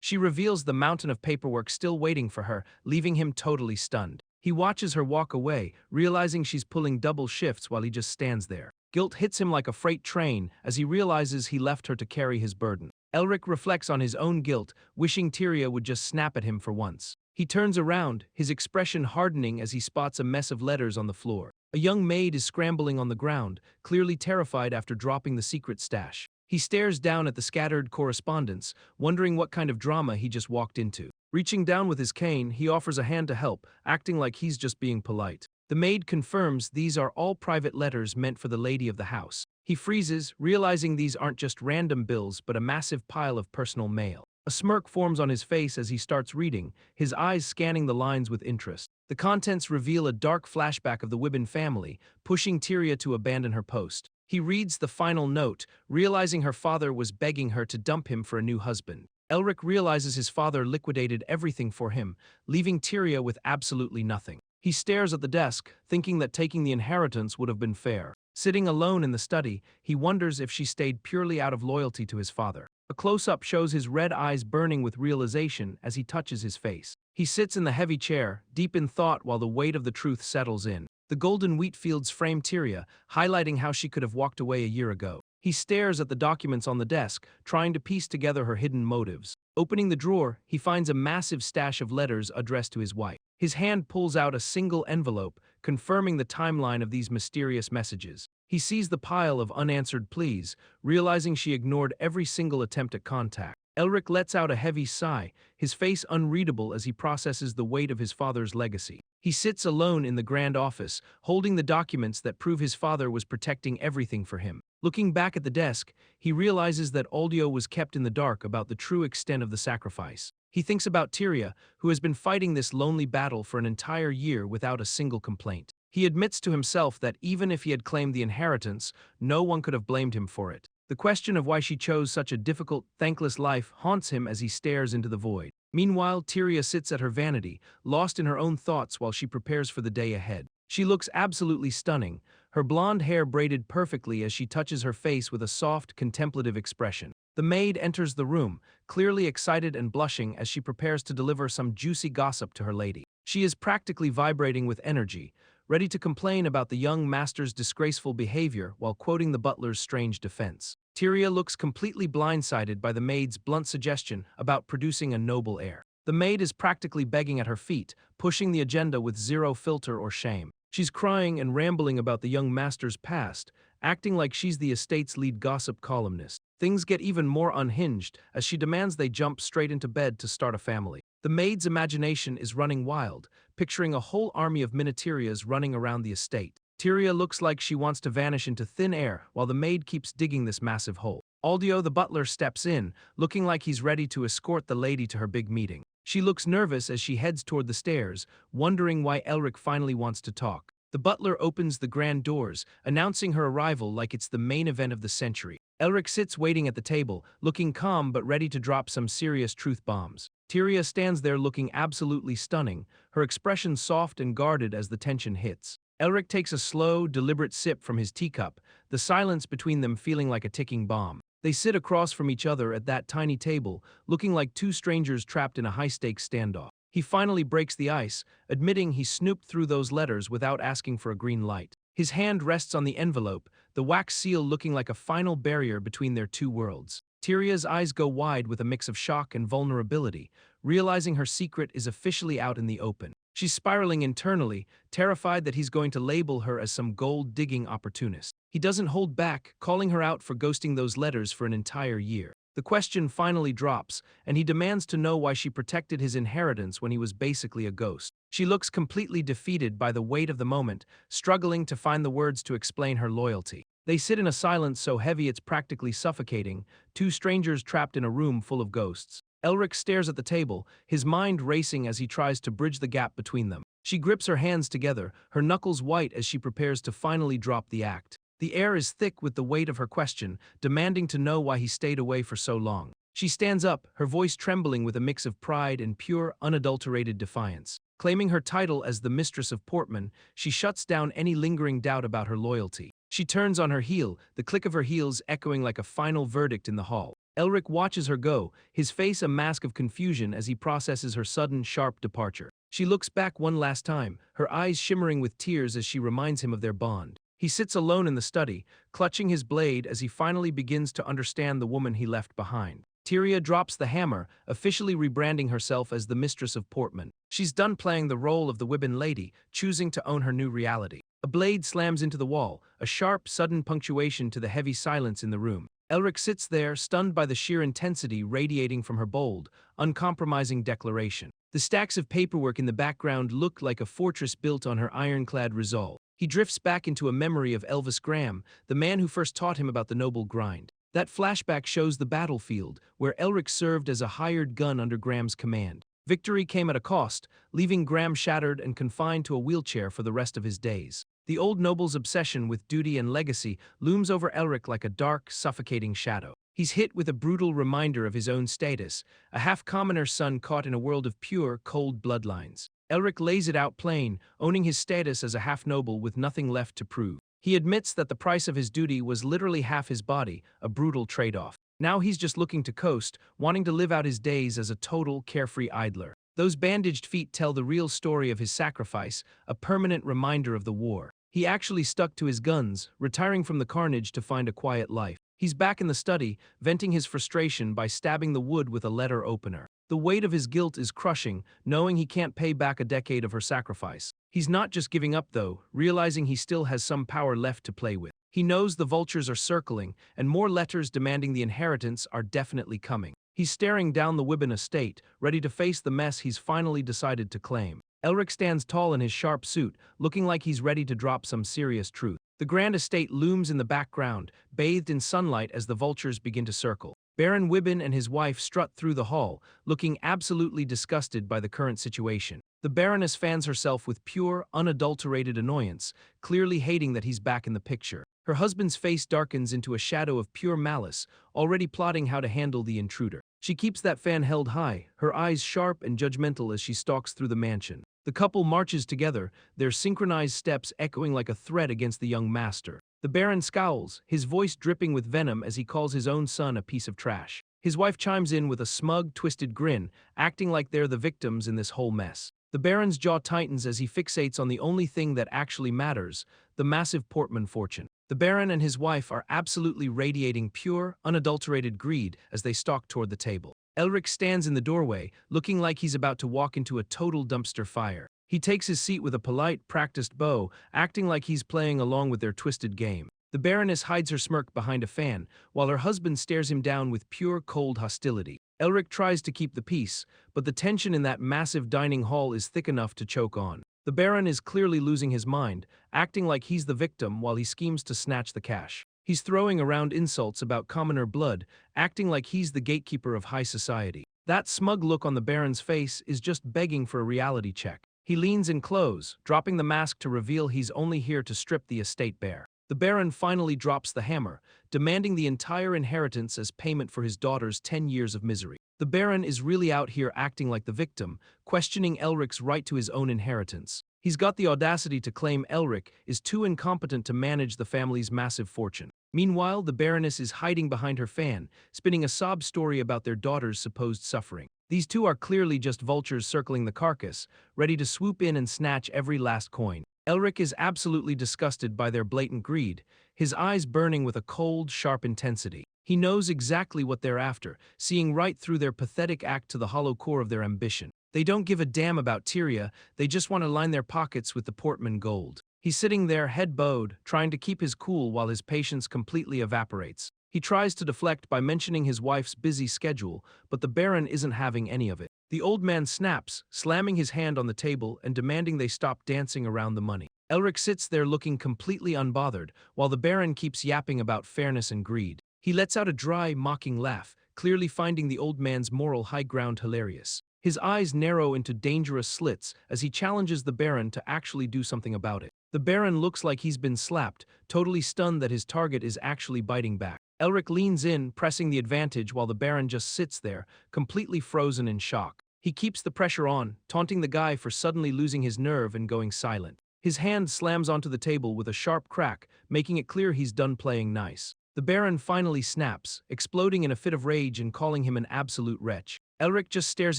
She reveals the mountain of paperwork still waiting for her, leaving him totally stunned. He watches her walk away, realizing she's pulling double shifts while he just stands there. Guilt hits him like a freight train as he realizes he left her to carry his burden. Elric reflects on his own guilt, wishing Tyria would just snap at him for once. He turns around, his expression hardening as he spots a mess of letters on the floor. A young maid is scrambling on the ground, clearly terrified after dropping the secret stash. He stares down at the scattered correspondence, wondering what kind of drama he just walked into. Reaching down with his cane, he offers a hand to help, acting like he's just being polite. The maid confirms these are all private letters meant for the lady of the house. He freezes, realizing these aren't just random bills but a massive pile of personal mail. A smirk forms on his face as he starts reading, his eyes scanning the lines with interest. The contents reveal a dark flashback of the Wibbin family, pushing Tyria to abandon her post. He reads the final note, realizing her father was begging her to dump him for a new husband. Elric realizes his father liquidated everything for him, leaving Tyria with absolutely nothing. He stares at the desk, thinking that taking the inheritance would have been fair. Sitting alone in the study, he wonders if she stayed purely out of loyalty to his father. A close-up shows his red eyes burning with realization as he touches his face. He sits in the heavy chair, deep in thought while the weight of the truth settles in. The golden wheat fields frame Tyria, highlighting how she could have walked away a year ago. He stares at the documents on the desk, trying to piece together her hidden motives. Opening the drawer, he finds a massive stash of letters addressed to his wife. His hand pulls out a single envelope, confirming the timeline of these mysterious messages. He sees the pile of unanswered pleas, realizing she ignored every single attempt at contact. Elric lets out a heavy sigh, his face unreadable as he processes the weight of his father's legacy. He sits alone in the grand office, holding the documents that prove his father was protecting everything for him. Looking back at the desk, he realizes that Aldio was kept in the dark about the true extent of the sacrifice. He thinks about Tyria, who has been fighting this lonely battle for an entire year without a single complaint. He admits to himself that even if he had claimed the inheritance, no one could have blamed him for it. The question of why she chose such a difficult, thankless life haunts him as he stares into the void. Meanwhile, Tyria sits at her vanity, lost in her own thoughts while she prepares for the day ahead. She looks absolutely stunning, her blonde hair braided perfectly as she touches her face with a soft, contemplative expression. The maid enters the room, clearly excited and blushing as she prepares to deliver some juicy gossip to her lady. She is practically vibrating with energy, ready to complain about the young master's disgraceful behavior while quoting the butler's strange defense. Tyria looks completely blindsided by the maid's blunt suggestion about producing a noble heir. The maid is practically begging at her feet, pushing the agenda with zero filter or shame. She's crying and rambling about the young master's past, acting like she's the estate's lead gossip columnist. Things get even more unhinged as she demands they jump straight into bed to start a family. The maid's imagination is running wild, picturing a whole army of Minotaurias running around the estate. Tyria looks like she wants to vanish into thin air while the maid keeps digging this massive hole. Aldio the butler steps in, looking like he's ready to escort the lady to her big meeting. She looks nervous as she heads toward the stairs, wondering why Elric finally wants to talk. The butler opens the grand doors, announcing her arrival like it's the main event of the century. Elric sits waiting at the table, looking calm but ready to drop some serious truth bombs. Tyria stands there looking absolutely stunning, her expression soft and guarded as the tension hits. Elric takes a slow, deliberate sip from his teacup, the silence between them feeling like a ticking bomb. They sit across from each other at that tiny table, looking like two strangers trapped in a high-stakes standoff. He finally breaks the ice, admitting he snooped through those letters without asking for a green light. His hand rests on the envelope, the wax seal looking like a final barrier between their two worlds. Tyria's eyes go wide with a mix of shock and vulnerability, realizing her secret is officially out in the open. She's spiraling internally, terrified that he's going to label her as some gold-digging opportunist. He doesn't hold back, calling her out for ghosting those letters for an entire year. The question finally drops, and he demands to know why she protected his inheritance when he was basically a ghost. She looks completely defeated by the weight of the moment, struggling to find the words to explain her loyalty. They sit in a silence so heavy it's practically suffocating, two strangers trapped in a room full of ghosts. Elric stares at the table, his mind racing as he tries to bridge the gap between them. She grips her hands together, her knuckles white as she prepares to finally drop the act. The air is thick with the weight of her question, demanding to know why he stayed away for so long. She stands up, her voice trembling with a mix of pride and pure, unadulterated defiance. Claiming her title as the Mistress of Portman, she shuts down any lingering doubt about her loyalty. She turns on her heel, the click of her heels echoing like a final verdict in the hall. Elric watches her go, his face a mask of confusion as he processes her sudden, sharp departure. She looks back one last time, her eyes shimmering with tears as she reminds him of their bond. He sits alone in the study, clutching his blade as he finally begins to understand the woman he left behind. Tyria drops the hammer, officially rebranding herself as the Mistress of Portman. She's done playing the role of the Wibbon lady, choosing to own her new reality. A blade slams into the wall, a sharp, sudden punctuation to the heavy silence in the room. Elric sits there, stunned by the sheer intensity radiating from her bold, uncompromising declaration. The stacks of paperwork in the background look like a fortress built on her ironclad resolve. He drifts back into a memory of Elvis Graham, the man who first taught him about the noble grind. That flashback shows the battlefield, where Elric served as a hired gun under Graham's command. Victory came at a cost, leaving Graham shattered and confined to a wheelchair for the rest of his days. The old noble's obsession with duty and legacy looms over Elric like a dark, suffocating shadow. He's hit with a brutal reminder of his own status, a half-commoner's son caught in a world of pure, cold bloodlines. Elric lays it out plain, owning his status as a half-noble with nothing left to prove. He admits that the price of his duty was literally half his body, a brutal trade-off. Now he's just looking to coast, wanting to live out his days as a total, carefree idler. Those bandaged feet tell the real story of his sacrifice, a permanent reminder of the war. He actually stuck to his guns, retiring from the carnage to find a quiet life. He's back in the study, venting his frustration by stabbing the wood with a letter opener. The weight of his guilt is crushing, knowing he can't pay back a decade of her sacrifice. He's not just giving up though, realizing he still has some power left to play with. He knows the vultures are circling, and more letters demanding the inheritance are definitely coming. He's staring down the Wibbon estate, ready to face the mess he's finally decided to claim. Elric stands tall in his sharp suit, looking like he's ready to drop some serious truth. The grand estate looms in the background, bathed in sunlight as the vultures begin to circle. Baron Wibbon and his wife strut through the hall, looking absolutely disgusted by the current situation. The Baroness fans herself with pure, unadulterated annoyance, clearly hating that he's back in the picture. Her husband's face darkens into a shadow of pure malice, already plotting how to handle the intruder. She keeps that fan held high, her eyes sharp and judgmental as she stalks through the mansion. The couple marches together, their synchronized steps echoing like a threat against the young master. The Baron scowls, his voice dripping with venom as he calls his own son a piece of trash. His wife chimes in with a smug, twisted grin, acting like they're the victims in this whole mess. The Baron's jaw tightens as he fixates on the only thing that actually matters, the massive Portman fortune. The Baron and his wife are absolutely radiating pure, unadulterated greed as they stalk toward the table. Elric stands in the doorway, looking like he's about to walk into a total dumpster fire. He takes his seat with a polite, practiced bow, acting like he's playing along with their twisted game. The Baroness hides her smirk behind a fan, while her husband stares him down with pure, cold hostility. Elric tries to keep the peace, but the tension in that massive dining hall is thick enough to choke on. The Baron is clearly losing his mind, acting like he's the victim while he schemes to snatch the cash. He's throwing around insults about commoner blood, acting like he's the gatekeeper of high society. That smug look on the Baron's face is just begging for a reality check. He leans in close, dropping the mask to reveal he's only here to strip the estate bare. The Baron finally drops the hammer, demanding the entire inheritance as payment for his daughter's 10 years of misery. The Baron is really out here acting like the victim, questioning Elric's right to his own inheritance. He's got the audacity to claim Elric is too incompetent to manage the family's massive fortune. Meanwhile, the Baroness is hiding behind her fan, spinning a sob story about their daughter's supposed suffering. These two are clearly just vultures circling the carcass, ready to swoop in and snatch every last coin. Elric is absolutely disgusted by their blatant greed, his eyes burning with a cold, sharp intensity. He knows exactly what they're after, seeing right through their pathetic act to the hollow core of their ambition. They don't give a damn about Tyria, they just want to line their pockets with the Portman gold. He's sitting there, head bowed, trying to keep his cool while his patience completely evaporates. He tries to deflect by mentioning his wife's busy schedule, but the Baron isn't having any of it. The old man snaps, slamming his hand on the table and demanding they stop dancing around the money. Elric sits there looking completely unbothered, while the Baron keeps yapping about fairness and greed. He lets out a dry, mocking laugh, clearly finding the old man's moral high ground hilarious. His eyes narrow into dangerous slits as he challenges the Baron to actually do something about it. The The Baron looks like he's been slapped, totally stunned that his target is actually biting back. Elric leans in, pressing the advantage while the Baron just sits there, completely frozen in shock. He keeps the pressure on, taunting the guy for suddenly losing his nerve and going silent. His hand slams onto the table with a sharp crack, making it clear he's done playing nice. The Baron finally snaps, exploding in a fit of rage and calling him an absolute wretch. Elric just stares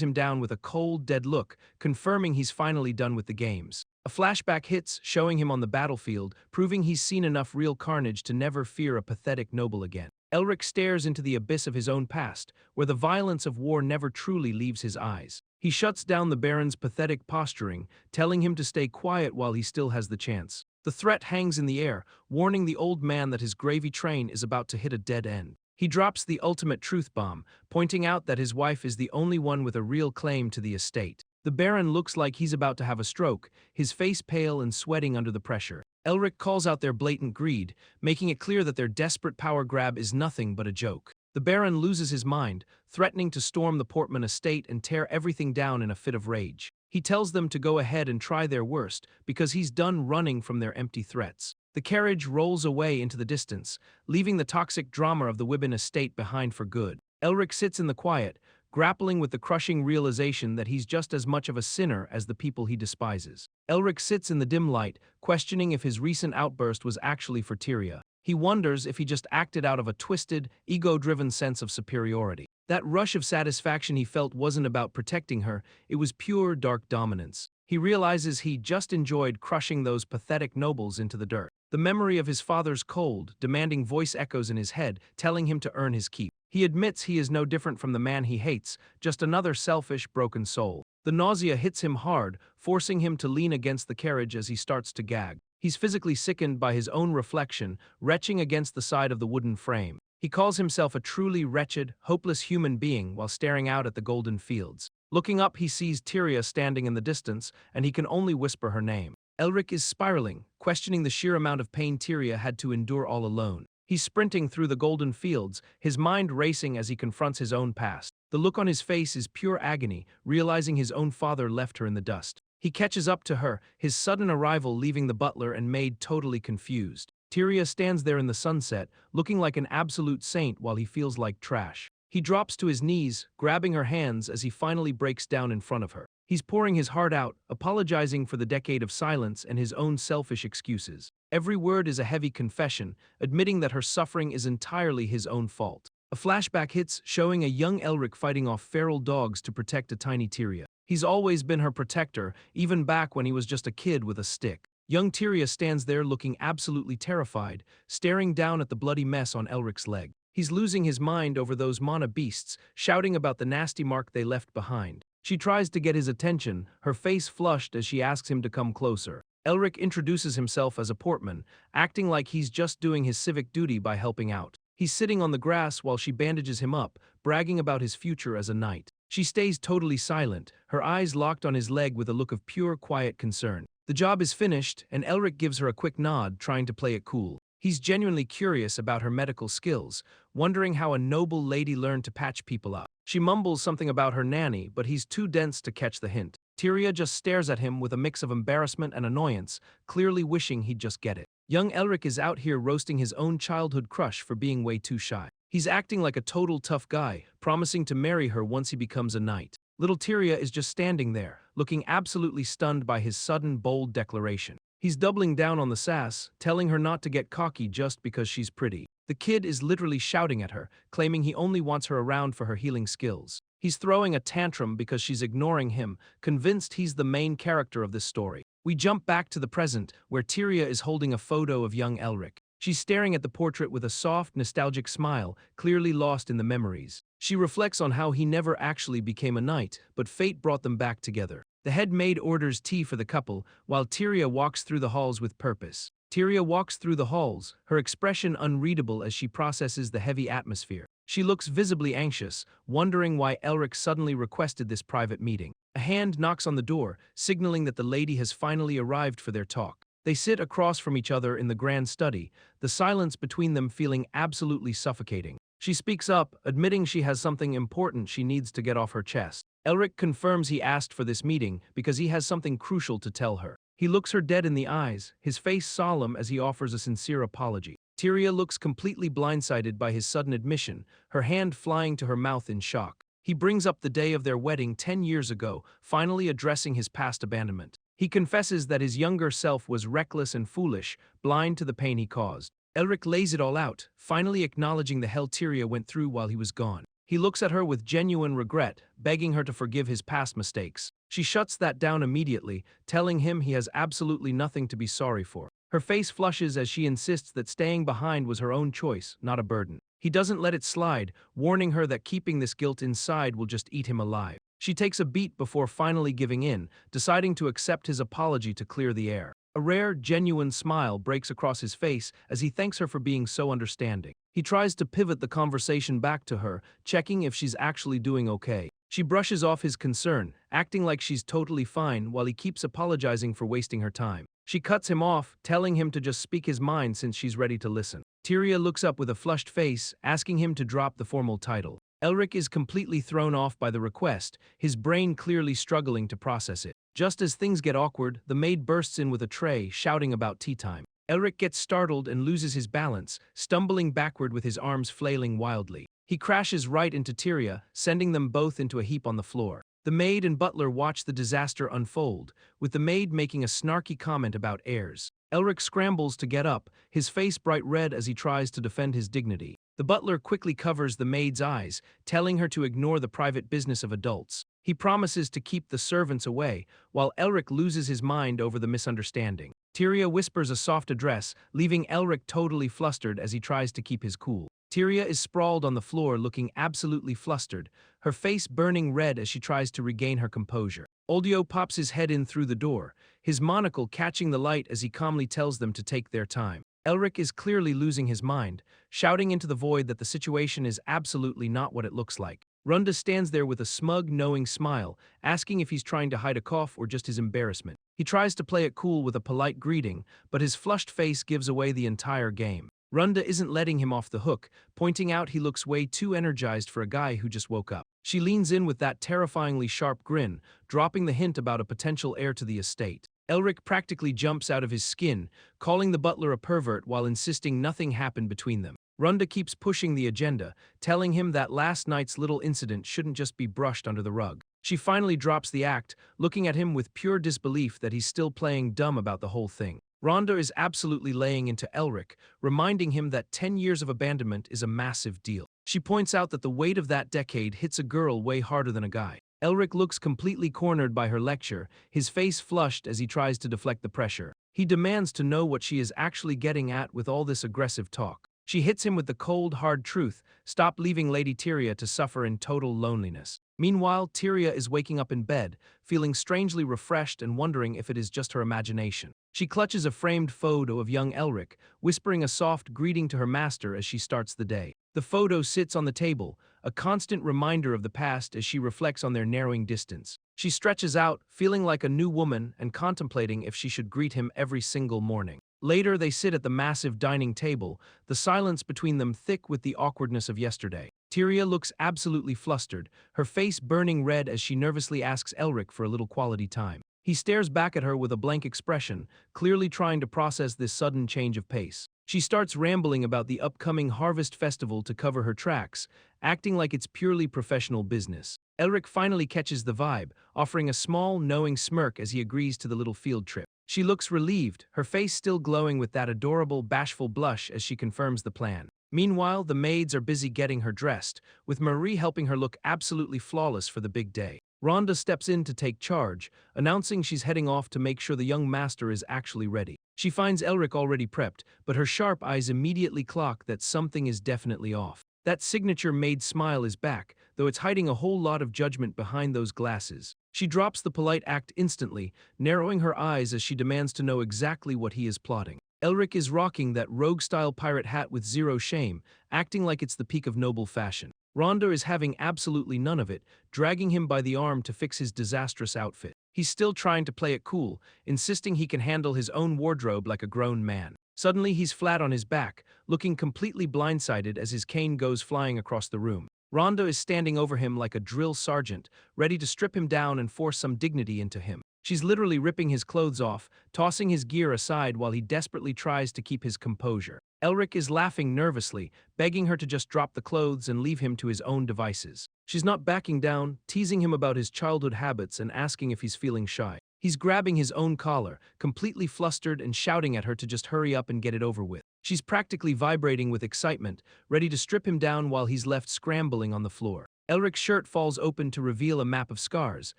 him down with a cold, dead look, confirming he's finally done with the games. A flashback hits, showing him on the battlefield, proving he's seen enough real carnage to never fear a pathetic noble again. Elric stares into the abyss of his own past, where the violence of war never truly leaves his eyes. He shuts down the Baron's pathetic posturing, telling him to stay quiet while he still has the chance. The threat hangs in the air, warning the old man that his gravy train is about to hit a dead end. He drops the ultimate truth bomb, pointing out that his wife is the only one with a real claim to the estate. The Baron looks like he's about to have a stroke, his face pale and sweating under the pressure. Elric calls out their blatant greed, making it clear that their desperate power grab is nothing but a joke. The Baron loses his mind, threatening to storm the Portman estate and tear everything down in a fit of rage. He tells them to go ahead and try their worst, because he's done running from their empty threats. The carriage rolls away into the distance, leaving the toxic drama of the Wibbin estate behind for good. Elric sits in the quiet, grappling with the crushing realization that he's just as much of a sinner as the people he despises. Elric sits in the dim light, questioning if his recent outburst was actually for Tyria. He wonders if he just acted out of a twisted, ego-driven sense of superiority. That rush of satisfaction he felt wasn't about protecting her, it was pure dark dominance. He realizes he just enjoyed crushing those pathetic nobles into the dirt. The memory of his father's cold, demanding voice echoes in his head, telling him to earn his keep. He admits he is no different from the man he hates, just another selfish, broken soul. The nausea hits him hard, forcing him to lean against the carriage as he starts to gag. He's physically sickened by his own reflection, retching against the side of the wooden frame. He calls himself a truly wretched, hopeless human being while staring out at the golden fields. Looking up, he sees Tyria standing in the distance, and he can only whisper her name. Elric is spiraling, questioning the sheer amount of pain Tyria had to endure all alone. He's sprinting through the golden fields, his mind racing as he confronts his own past. The look on his face is pure agony, realizing his own father left her in the dust. He catches up to her, his sudden arrival leaving the butler and maid totally confused. Tyria stands there in the sunset, looking like an absolute saint while he feels like trash. He drops to his knees, grabbing her hands as he finally breaks down in front of her. He's pouring his heart out, apologizing for the decade of silence and his own selfish excuses. Every word is a heavy confession, admitting that her suffering is entirely his own fault. A flashback hits, showing a young Elric fighting off feral dogs to protect a tiny Tyria. He's always been her protector, even back when he was just a kid with a stick. Young Tyria stands there looking absolutely terrified, staring down at the bloody mess on Elric's leg. He's losing his mind over those mana beasts, shouting about the nasty mark they left behind. She tries to get his attention, her face flushed as she asks him to come closer. Elric introduces himself as a portman, acting like he's just doing his civic duty by helping out. He's sitting on the grass while she bandages him up, bragging about his future as a knight. She stays totally silent, her eyes locked on his leg with a look of pure, quiet concern. The job is finished, and Elric gives her a quick nod, trying to play it cool. He's genuinely curious about her medical skills, wondering how a noble lady learned to patch people up. She mumbles something about her nanny, but he's too dense to catch the hint. Tyria just stares at him with a mix of embarrassment and annoyance, clearly wishing he'd just get it. Young Elric is out here roasting his own childhood crush for being way too shy. He's acting like a total tough guy, promising to marry her once he becomes a knight. Little Tyria is just standing there, looking absolutely stunned by his sudden, bold declaration. He's doubling down on the sass, telling her not to get cocky just because she's pretty. The kid is literally shouting at her, claiming he only wants her around for her healing skills. He's throwing a tantrum because she's ignoring him, convinced he's the main character of this story. We jump back to the present, where Tyria is holding a photo of young Elric. She's staring at the portrait with a soft, nostalgic smile, clearly lost in the memories. She reflects on how he never actually became a knight, but fate brought them back together. The head maid orders tea for the couple, while Tyria walks through the halls with purpose. Tyria walks through the halls, her expression unreadable as she processes the heavy atmosphere. She looks visibly anxious, wondering why Elric suddenly requested this private meeting. A hand knocks on the door, signaling that the lady has finally arrived for their talk. They sit across from each other in the grand study, the silence between them feeling absolutely suffocating. She speaks up, admitting she has something important she needs to get off her chest. Elric confirms he asked for this meeting because he has something crucial to tell her. He looks her dead in the eyes, his face solemn as he offers a sincere apology. Tyria looks completely blindsided by his sudden admission, her hand flying to her mouth in shock. He brings up the day of their wedding 10 years ago, finally addressing his past abandonment. He confesses that his younger self was reckless and foolish, blind to the pain he caused. Elric lays it all out, finally acknowledging the hell Tyria went through while he was gone. He looks at her with genuine regret, begging her to forgive his past mistakes. She shuts that down immediately, telling him he has absolutely nothing to be sorry for. Her face flushes as she insists that staying behind was her own choice, not a burden. He doesn't let it slide, warning her that keeping this guilt inside will just eat him alive. She takes a beat before finally giving in, deciding to accept his apology to clear the air. A rare, genuine smile breaks across his face as he thanks her for being so understanding. He tries to pivot the conversation back to her, checking if she's actually doing okay. She brushes off his concern, acting like she's totally fine while he keeps apologizing for wasting her time. She cuts him off, telling him to just speak his mind since she's ready to listen. Tyria looks up with a flushed face, asking him to drop the formal title. Elric is completely thrown off by the request, his brain clearly struggling to process it. Just as things get awkward, the maid bursts in with a tray, shouting about tea time. Elric gets startled and loses his balance, stumbling backward with his arms flailing wildly. He crashes right into Tyria, sending them both into a heap on the floor. The maid and butler watch the disaster unfold, with the maid making a snarky comment about heirs. Elric scrambles to get up, his face bright red as he tries to defend his dignity. The butler quickly covers the maid's eyes, telling her to ignore the private business of adults. He promises to keep the servants away, while Elric loses his mind over the misunderstanding. Tyria whispers a soft address, leaving Elric totally flustered as he tries to keep his cool. Tyria is sprawled on the floor looking absolutely flustered, her face burning red as she tries to regain her composure. Oldio pops his head in through the door, his monocle catching the light as he calmly tells them to take their time. Elric is clearly losing his mind, shouting into the void that the situation is absolutely not what it looks like. Runda stands there with a smug, knowing smile, asking if he's trying to hide a cough or just his embarrassment. He tries to play it cool with a polite greeting, but his flushed face gives away the entire game. Runda isn't letting him off the hook, pointing out he looks way too energized for a guy who just woke up. She leans in with that terrifyingly sharp grin, dropping the hint about a potential heir to the estate. Elric practically jumps out of his skin, calling the butler a pervert while insisting nothing happened between them. Runda keeps pushing the agenda, telling him that last night's little incident shouldn't just be brushed under the rug. She finally drops the act, looking at him with pure disbelief that he's still playing dumb about the whole thing. Rhonda is absolutely laying into Elric, reminding him that 10 years of abandonment is a massive deal. She points out that the weight of that decade hits a girl way harder than a guy. Elric looks completely cornered by her lecture, his face flushed as he tries to deflect the pressure. He demands to know what she is actually getting at with all this aggressive talk. She hits him with the cold, hard truth, stop leaving Lady Tyria to suffer in total loneliness. Meanwhile, Tyria is waking up in bed, feeling strangely refreshed and wondering if it is just her imagination. She clutches a framed photo of young Elric, whispering a soft greeting to her master as she starts the day. The photo sits on the table, a constant reminder of the past as she reflects on their narrowing distance. She stretches out, feeling like a new woman and contemplating if she should greet him every single morning. Later, they sit at the massive dining table, the silence between them thick with the awkwardness of yesterday. Tyria looks absolutely flustered, her face burning red as she nervously asks Elric for a little quality time. He stares back at her with a blank expression, clearly trying to process this sudden change of pace. She starts rambling about the upcoming Harvest Festival to cover her tracks, acting like it's purely professional business. Elric finally catches the vibe, offering a small, knowing smirk as he agrees to the little field trip. She looks relieved, her face still glowing with that adorable, bashful blush as she confirms the plan. Meanwhile, the maids are busy getting her dressed, with Marie helping her look absolutely flawless for the big day. Rhonda steps in to take charge, announcing she's heading off to make sure the young master is actually ready. She finds Elric already prepped, but her sharp eyes immediately clock that something is definitely off. That signature maid smile is back, though it's hiding a whole lot of judgment behind those glasses. She drops the polite act instantly, narrowing her eyes as she demands to know exactly what he is plotting. Elric is rocking that rogue-style pirate hat with zero shame, acting like it's the peak of noble fashion. Rhonda is having absolutely none of it, dragging him by the arm to fix his disastrous outfit. He's still trying to play it cool, insisting he can handle his own wardrobe like a grown man. Suddenly, he's flat on his back, looking completely blindsided as his cane goes flying across the room. Rhonda is standing over him like a drill sergeant, ready to strip him down and force some dignity into him. She's literally ripping his clothes off, tossing his gear aside while he desperately tries to keep his composure. Elric is laughing nervously, begging her to just drop the clothes and leave him to his own devices. She's not backing down, teasing him about his childhood habits and asking if he's feeling shy. He's grabbing his own collar, completely flustered and shouting at her to just hurry up and get it over with. She's practically vibrating with excitement, ready to strip him down while he's left scrambling on the floor. Elric's shirt falls open to reveal a map of scars,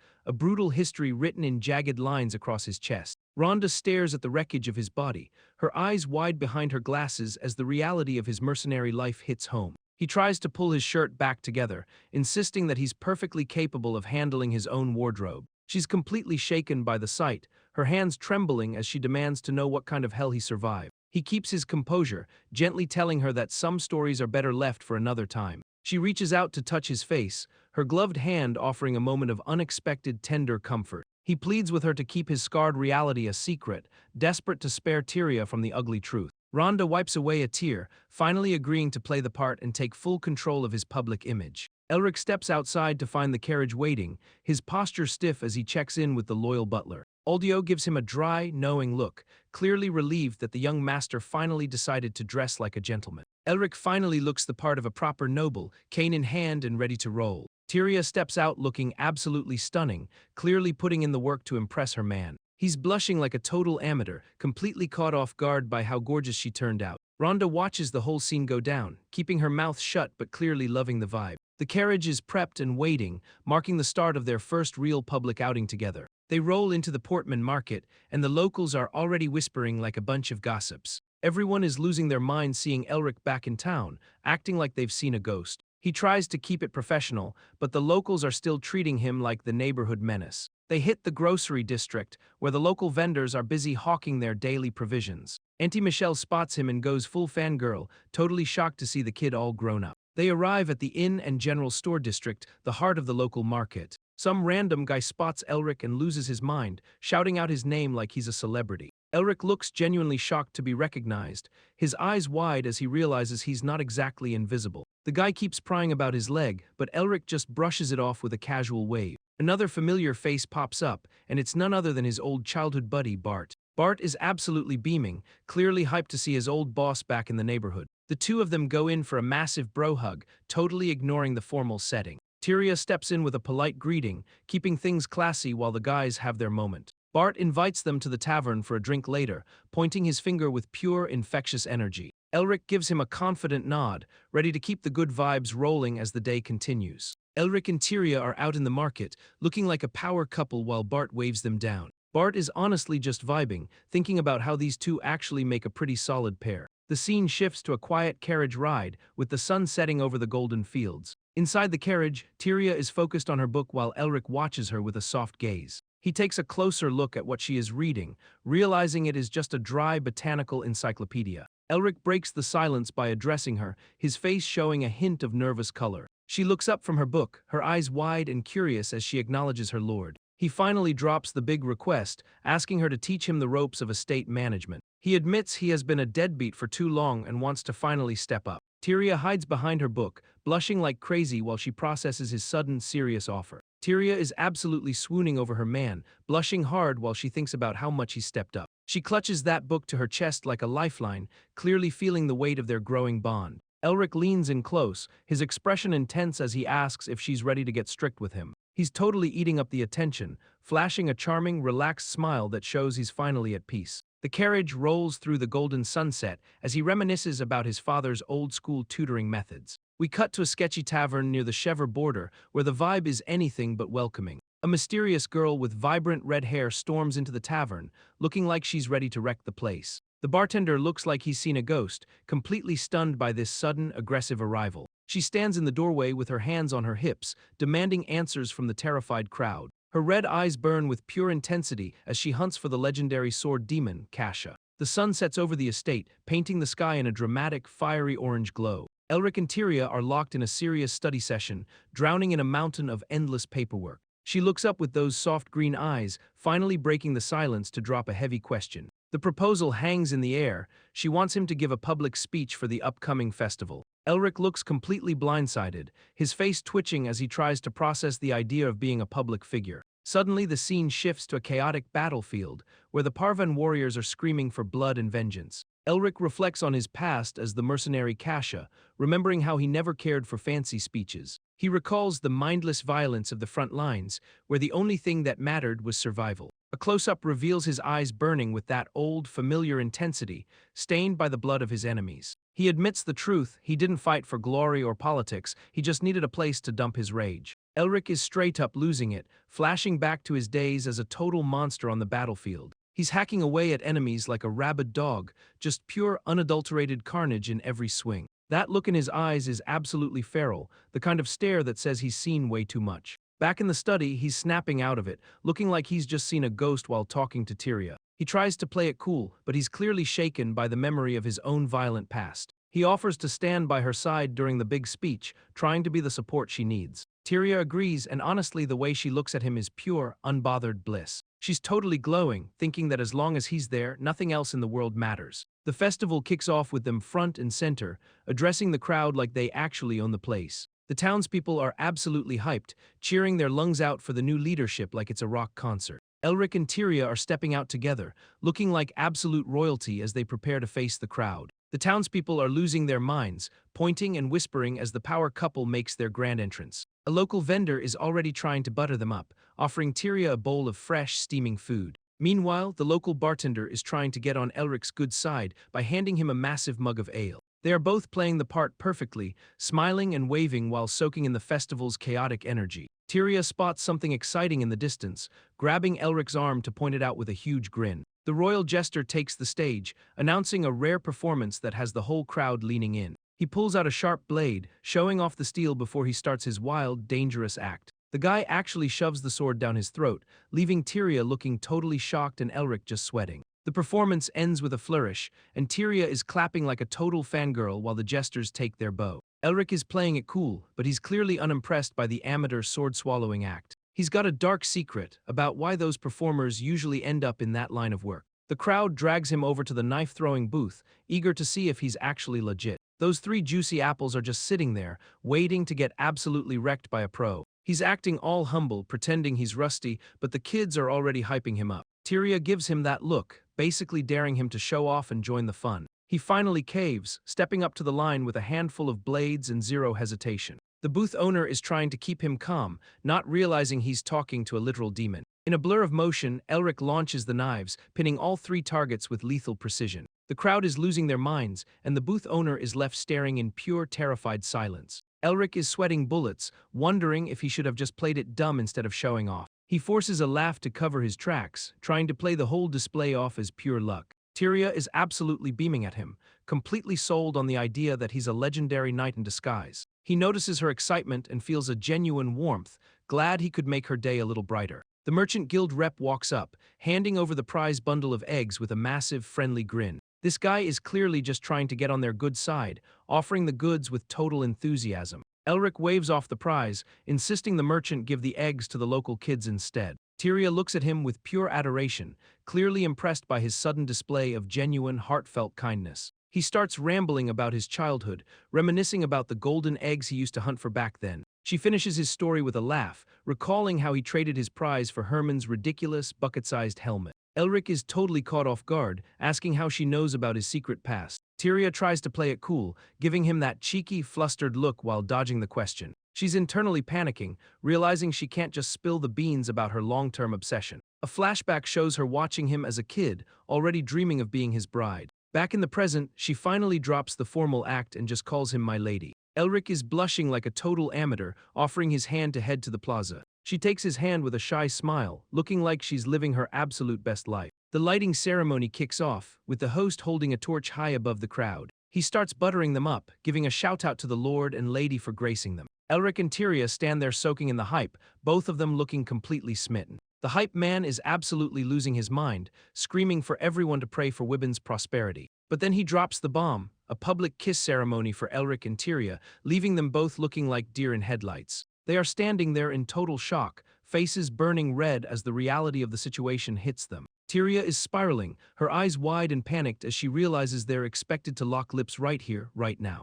a brutal history written in jagged lines across his chest. Rhonda stares at the wreckage of his body, her eyes wide behind her glasses as the reality of his mercenary life hits home. He tries to pull his shirt back together, insisting that he's perfectly capable of handling his own wardrobe. She's completely shaken by the sight, her hands trembling as she demands to know what kind of hell he survived. He keeps his composure, gently telling her that some stories are better left for another time. She reaches out to touch his face, her gloved hand offering a moment of unexpected tender comfort. He pleads with her to keep his scarred reality a secret, desperate to spare Tyria from the ugly truth. Rhonda wipes away a tear, finally agreeing to play the part and take full control of his public image. Elric steps outside to find the carriage waiting, his posture stiff as he checks in with the loyal butler. Aldio gives him a dry, knowing look, clearly relieved that the young master finally decided to dress like a gentleman. Elric finally looks the part of a proper noble, cane in hand and ready to roll. Tyria steps out looking absolutely stunning, clearly putting in the work to impress her man. He's blushing like a total amateur, completely caught off guard by how gorgeous she turned out. Rhonda watches the whole scene go down, keeping her mouth shut but clearly loving the vibe. The carriage is prepped and waiting, marking the start of their first real public outing together. They roll into the Portman market, and the locals are already whispering like a bunch of gossips. Everyone is losing their minds seeing Elric back in town, acting like they've seen a ghost. He tries to keep it professional, but the locals are still treating him like the neighborhood menace. They hit the grocery district, where the local vendors are busy hawking their daily provisions. Auntie Michelle spots him and goes full fangirl, totally shocked to see the kid all grown up. They arrive at the inn and general store district, the heart of the local market. Some random guy spots Elric and loses his mind, shouting out his name like he's a celebrity. Elric looks genuinely shocked to be recognized, his eyes wide as he realizes he's not exactly invisible. The guy keeps prying about his leg, but Elric just brushes it off with a casual wave. Another familiar face pops up, and it's none other than his old childhood buddy, Bart. Bart is absolutely beaming, clearly hyped to see his old boss back in the neighborhood. The two of them go in for a massive bro hug, totally ignoring the formal setting. Tyria steps in with a polite greeting, keeping things classy while the guys have their moment. Bart invites them to the tavern for a drink later, pointing his finger with pure, infectious energy. Elric gives him a confident nod, ready to keep the good vibes rolling as the day continues. Elric and Tyria are out in the market, looking like a power couple while Bart waves them down. Bart is honestly just vibing, thinking about how these two actually make a pretty solid pair. The scene shifts to a quiet carriage ride, with the sun setting over the golden fields. Inside the carriage, Tyria is focused on her book while Elric watches her with a soft gaze. He takes a closer look at what she is reading, realizing it is just a dry botanical encyclopedia. Elric breaks the silence by addressing her, his face showing a hint of nervous color. She looks up from her book, her eyes wide and curious as she acknowledges her lord. He finally drops the big request, asking her to teach him the ropes of estate management. He admits he has been a deadbeat for too long and wants to finally step up. Tyria hides behind her book, blushing like crazy while she processes his sudden, serious offer. Tyria is absolutely swooning over her man, blushing hard while she thinks about how much he stepped up. She clutches that book to her chest like a lifeline, clearly feeling the weight of their growing bond. Elric leans in close, his expression intense as he asks if she's ready to get strict with him. He's totally eating up the attention, flashing a charming, relaxed smile that shows he's finally at peace. The carriage rolls through the golden sunset as he reminisces about his father's old-school tutoring methods. We cut to a sketchy tavern near the Chever border where the vibe is anything but welcoming. A mysterious girl with vibrant red hair storms into the tavern, looking like she's ready to wreck the place. The bartender looks like he's seen a ghost, completely stunned by this sudden, aggressive arrival. She stands in the doorway with her hands on her hips, demanding answers from the terrified crowd. Her red eyes burn with pure intensity as she hunts for the legendary sword demon, Kasha. The sun sets over the estate, painting the sky in a dramatic, fiery orange glow. Elric and Tyria are locked in a serious study session, drowning in a mountain of endless paperwork. She looks up with those soft green eyes, finally breaking the silence to drop a heavy question. The proposal hangs in the air. She wants him to give a public speech for the upcoming festival. Elric looks completely blindsided, his face twitching as he tries to process the idea of being a public figure. Suddenly, the scene shifts to a chaotic battlefield, where the Parvan warriors are screaming for blood and vengeance. Elric reflects on his past as the mercenary Kasha, remembering how he never cared for fancy speeches. He recalls the mindless violence of the front lines, where the only thing that mattered was survival. A close-up reveals his eyes burning with that old, familiar intensity, stained by the blood of his enemies. He admits the truth, he didn't fight for glory or politics, he just needed a place to dump his rage. Elric is straight up losing it, flashing back to his days as a total monster on the battlefield. He's hacking away at enemies like a rabid dog, just pure, unadulterated carnage in every swing. That look in his eyes is absolutely feral, the kind of stare that says he's seen way too much. Back in the study, he's snapping out of it, looking like he's just seen a ghost while talking to Tyria. He tries to play it cool, but he's clearly shaken by the memory of his own violent past. He offers to stand by her side during the big speech, trying to be the support she needs. Tyria agrees, and honestly, the way she looks at him is pure, unbothered bliss. She's totally glowing, thinking that as long as he's there, nothing else in the world matters. The festival kicks off with them front and center, addressing the crowd like they actually own the place. The townspeople are absolutely hyped, cheering their lungs out for the new leadership like it's a rock concert. Elric and Tyria are stepping out together, looking like absolute royalty as they prepare to face the crowd. The townspeople are losing their minds, pointing and whispering as the power couple makes their grand entrance. A local vendor is already trying to butter them up, offering Tyria a bowl of fresh, steaming food. Meanwhile, the local bartender is trying to get on Elric's good side by handing him a massive mug of ale. They are both playing the part perfectly, smiling and waving while soaking in the festival's chaotic energy. Tyria spots something exciting in the distance, grabbing Elric's arm to point it out with a huge grin. The royal jester takes the stage, announcing a rare performance that has the whole crowd leaning in. He pulls out a sharp blade, showing off the steel before he starts his wild, dangerous act. The guy actually shoves the sword down his throat, leaving Tyria looking totally shocked and Elric just sweating. The performance ends with a flourish, and Tyria is clapping like a total fangirl while the jesters take their bow. Elric is playing it cool, but he's clearly unimpressed by the amateur sword-swallowing act. He's got a dark secret about why those performers usually end up in that line of work. The crowd drags him over to the knife-throwing booth, eager to see if he's actually legit. Those 3 juicy apples are just sitting there, waiting to get absolutely wrecked by a pro. He's acting all humble, pretending he's rusty, but the kids are already hyping him up. Tyria gives him that look, basically daring him to show off and join the fun. He finally caves, stepping up to the line with a handful of blades and zero hesitation. The booth owner is trying to keep him calm, not realizing he's talking to a literal demon. In a blur of motion, Elric launches the knives, pinning all 3 targets with lethal precision. The crowd is losing their minds, and the booth owner is left staring in pure, terrified silence. Elric is sweating bullets, wondering if he should have just played it dumb instead of showing off. He forces a laugh to cover his tracks, trying to play the whole display off as pure luck. Tyria is absolutely beaming at him, completely sold on the idea that he's a legendary knight in disguise. He notices her excitement and feels a genuine warmth, glad he could make her day a little brighter. The Merchant Guild rep walks up, handing over the prize bundle of eggs with a massive, friendly grin. This guy is clearly just trying to get on their good side, offering the goods with total enthusiasm. Elric waves off the prize, insisting the merchant give the eggs to the local kids instead. Tyria looks at him with pure adoration, clearly impressed by his sudden display of genuine, heartfelt kindness. He starts rambling about his childhood, reminiscing about the golden eggs he used to hunt for back then. She finishes his story with a laugh, recalling how he traded his prize for Herman's ridiculous, bucket-sized helmet. Elric is totally caught off guard, asking how she knows about his secret past. Tyria tries to play it cool, giving him that cheeky, flustered look while dodging the question. She's internally panicking, realizing she can't just spill the beans about her long-term obsession. A flashback shows her watching him as a kid, already dreaming of being his bride. Back in the present, she finally drops the formal act and just calls him my lady. Elric is blushing like a total amateur, offering his hand to head to the plaza. She takes his hand with a shy smile, looking like she's living her absolute best life. The lighting ceremony kicks off, with the host holding a torch high above the crowd. He starts buttering them up, giving a shout-out to the Lord and Lady for gracing them. Elric and Tyria stand there soaking in the hype, both of them looking completely smitten. The hype man is absolutely losing his mind, screaming for everyone to pray for Wibben's prosperity. But then he drops the bomb, a public kiss ceremony for Elric and Tyria, leaving them both looking like deer in headlights. They are standing there in total shock, faces burning red as the reality of the situation hits them. Tyria is spiraling, her eyes wide and panicked as she realizes they're expected to lock lips right here, right now.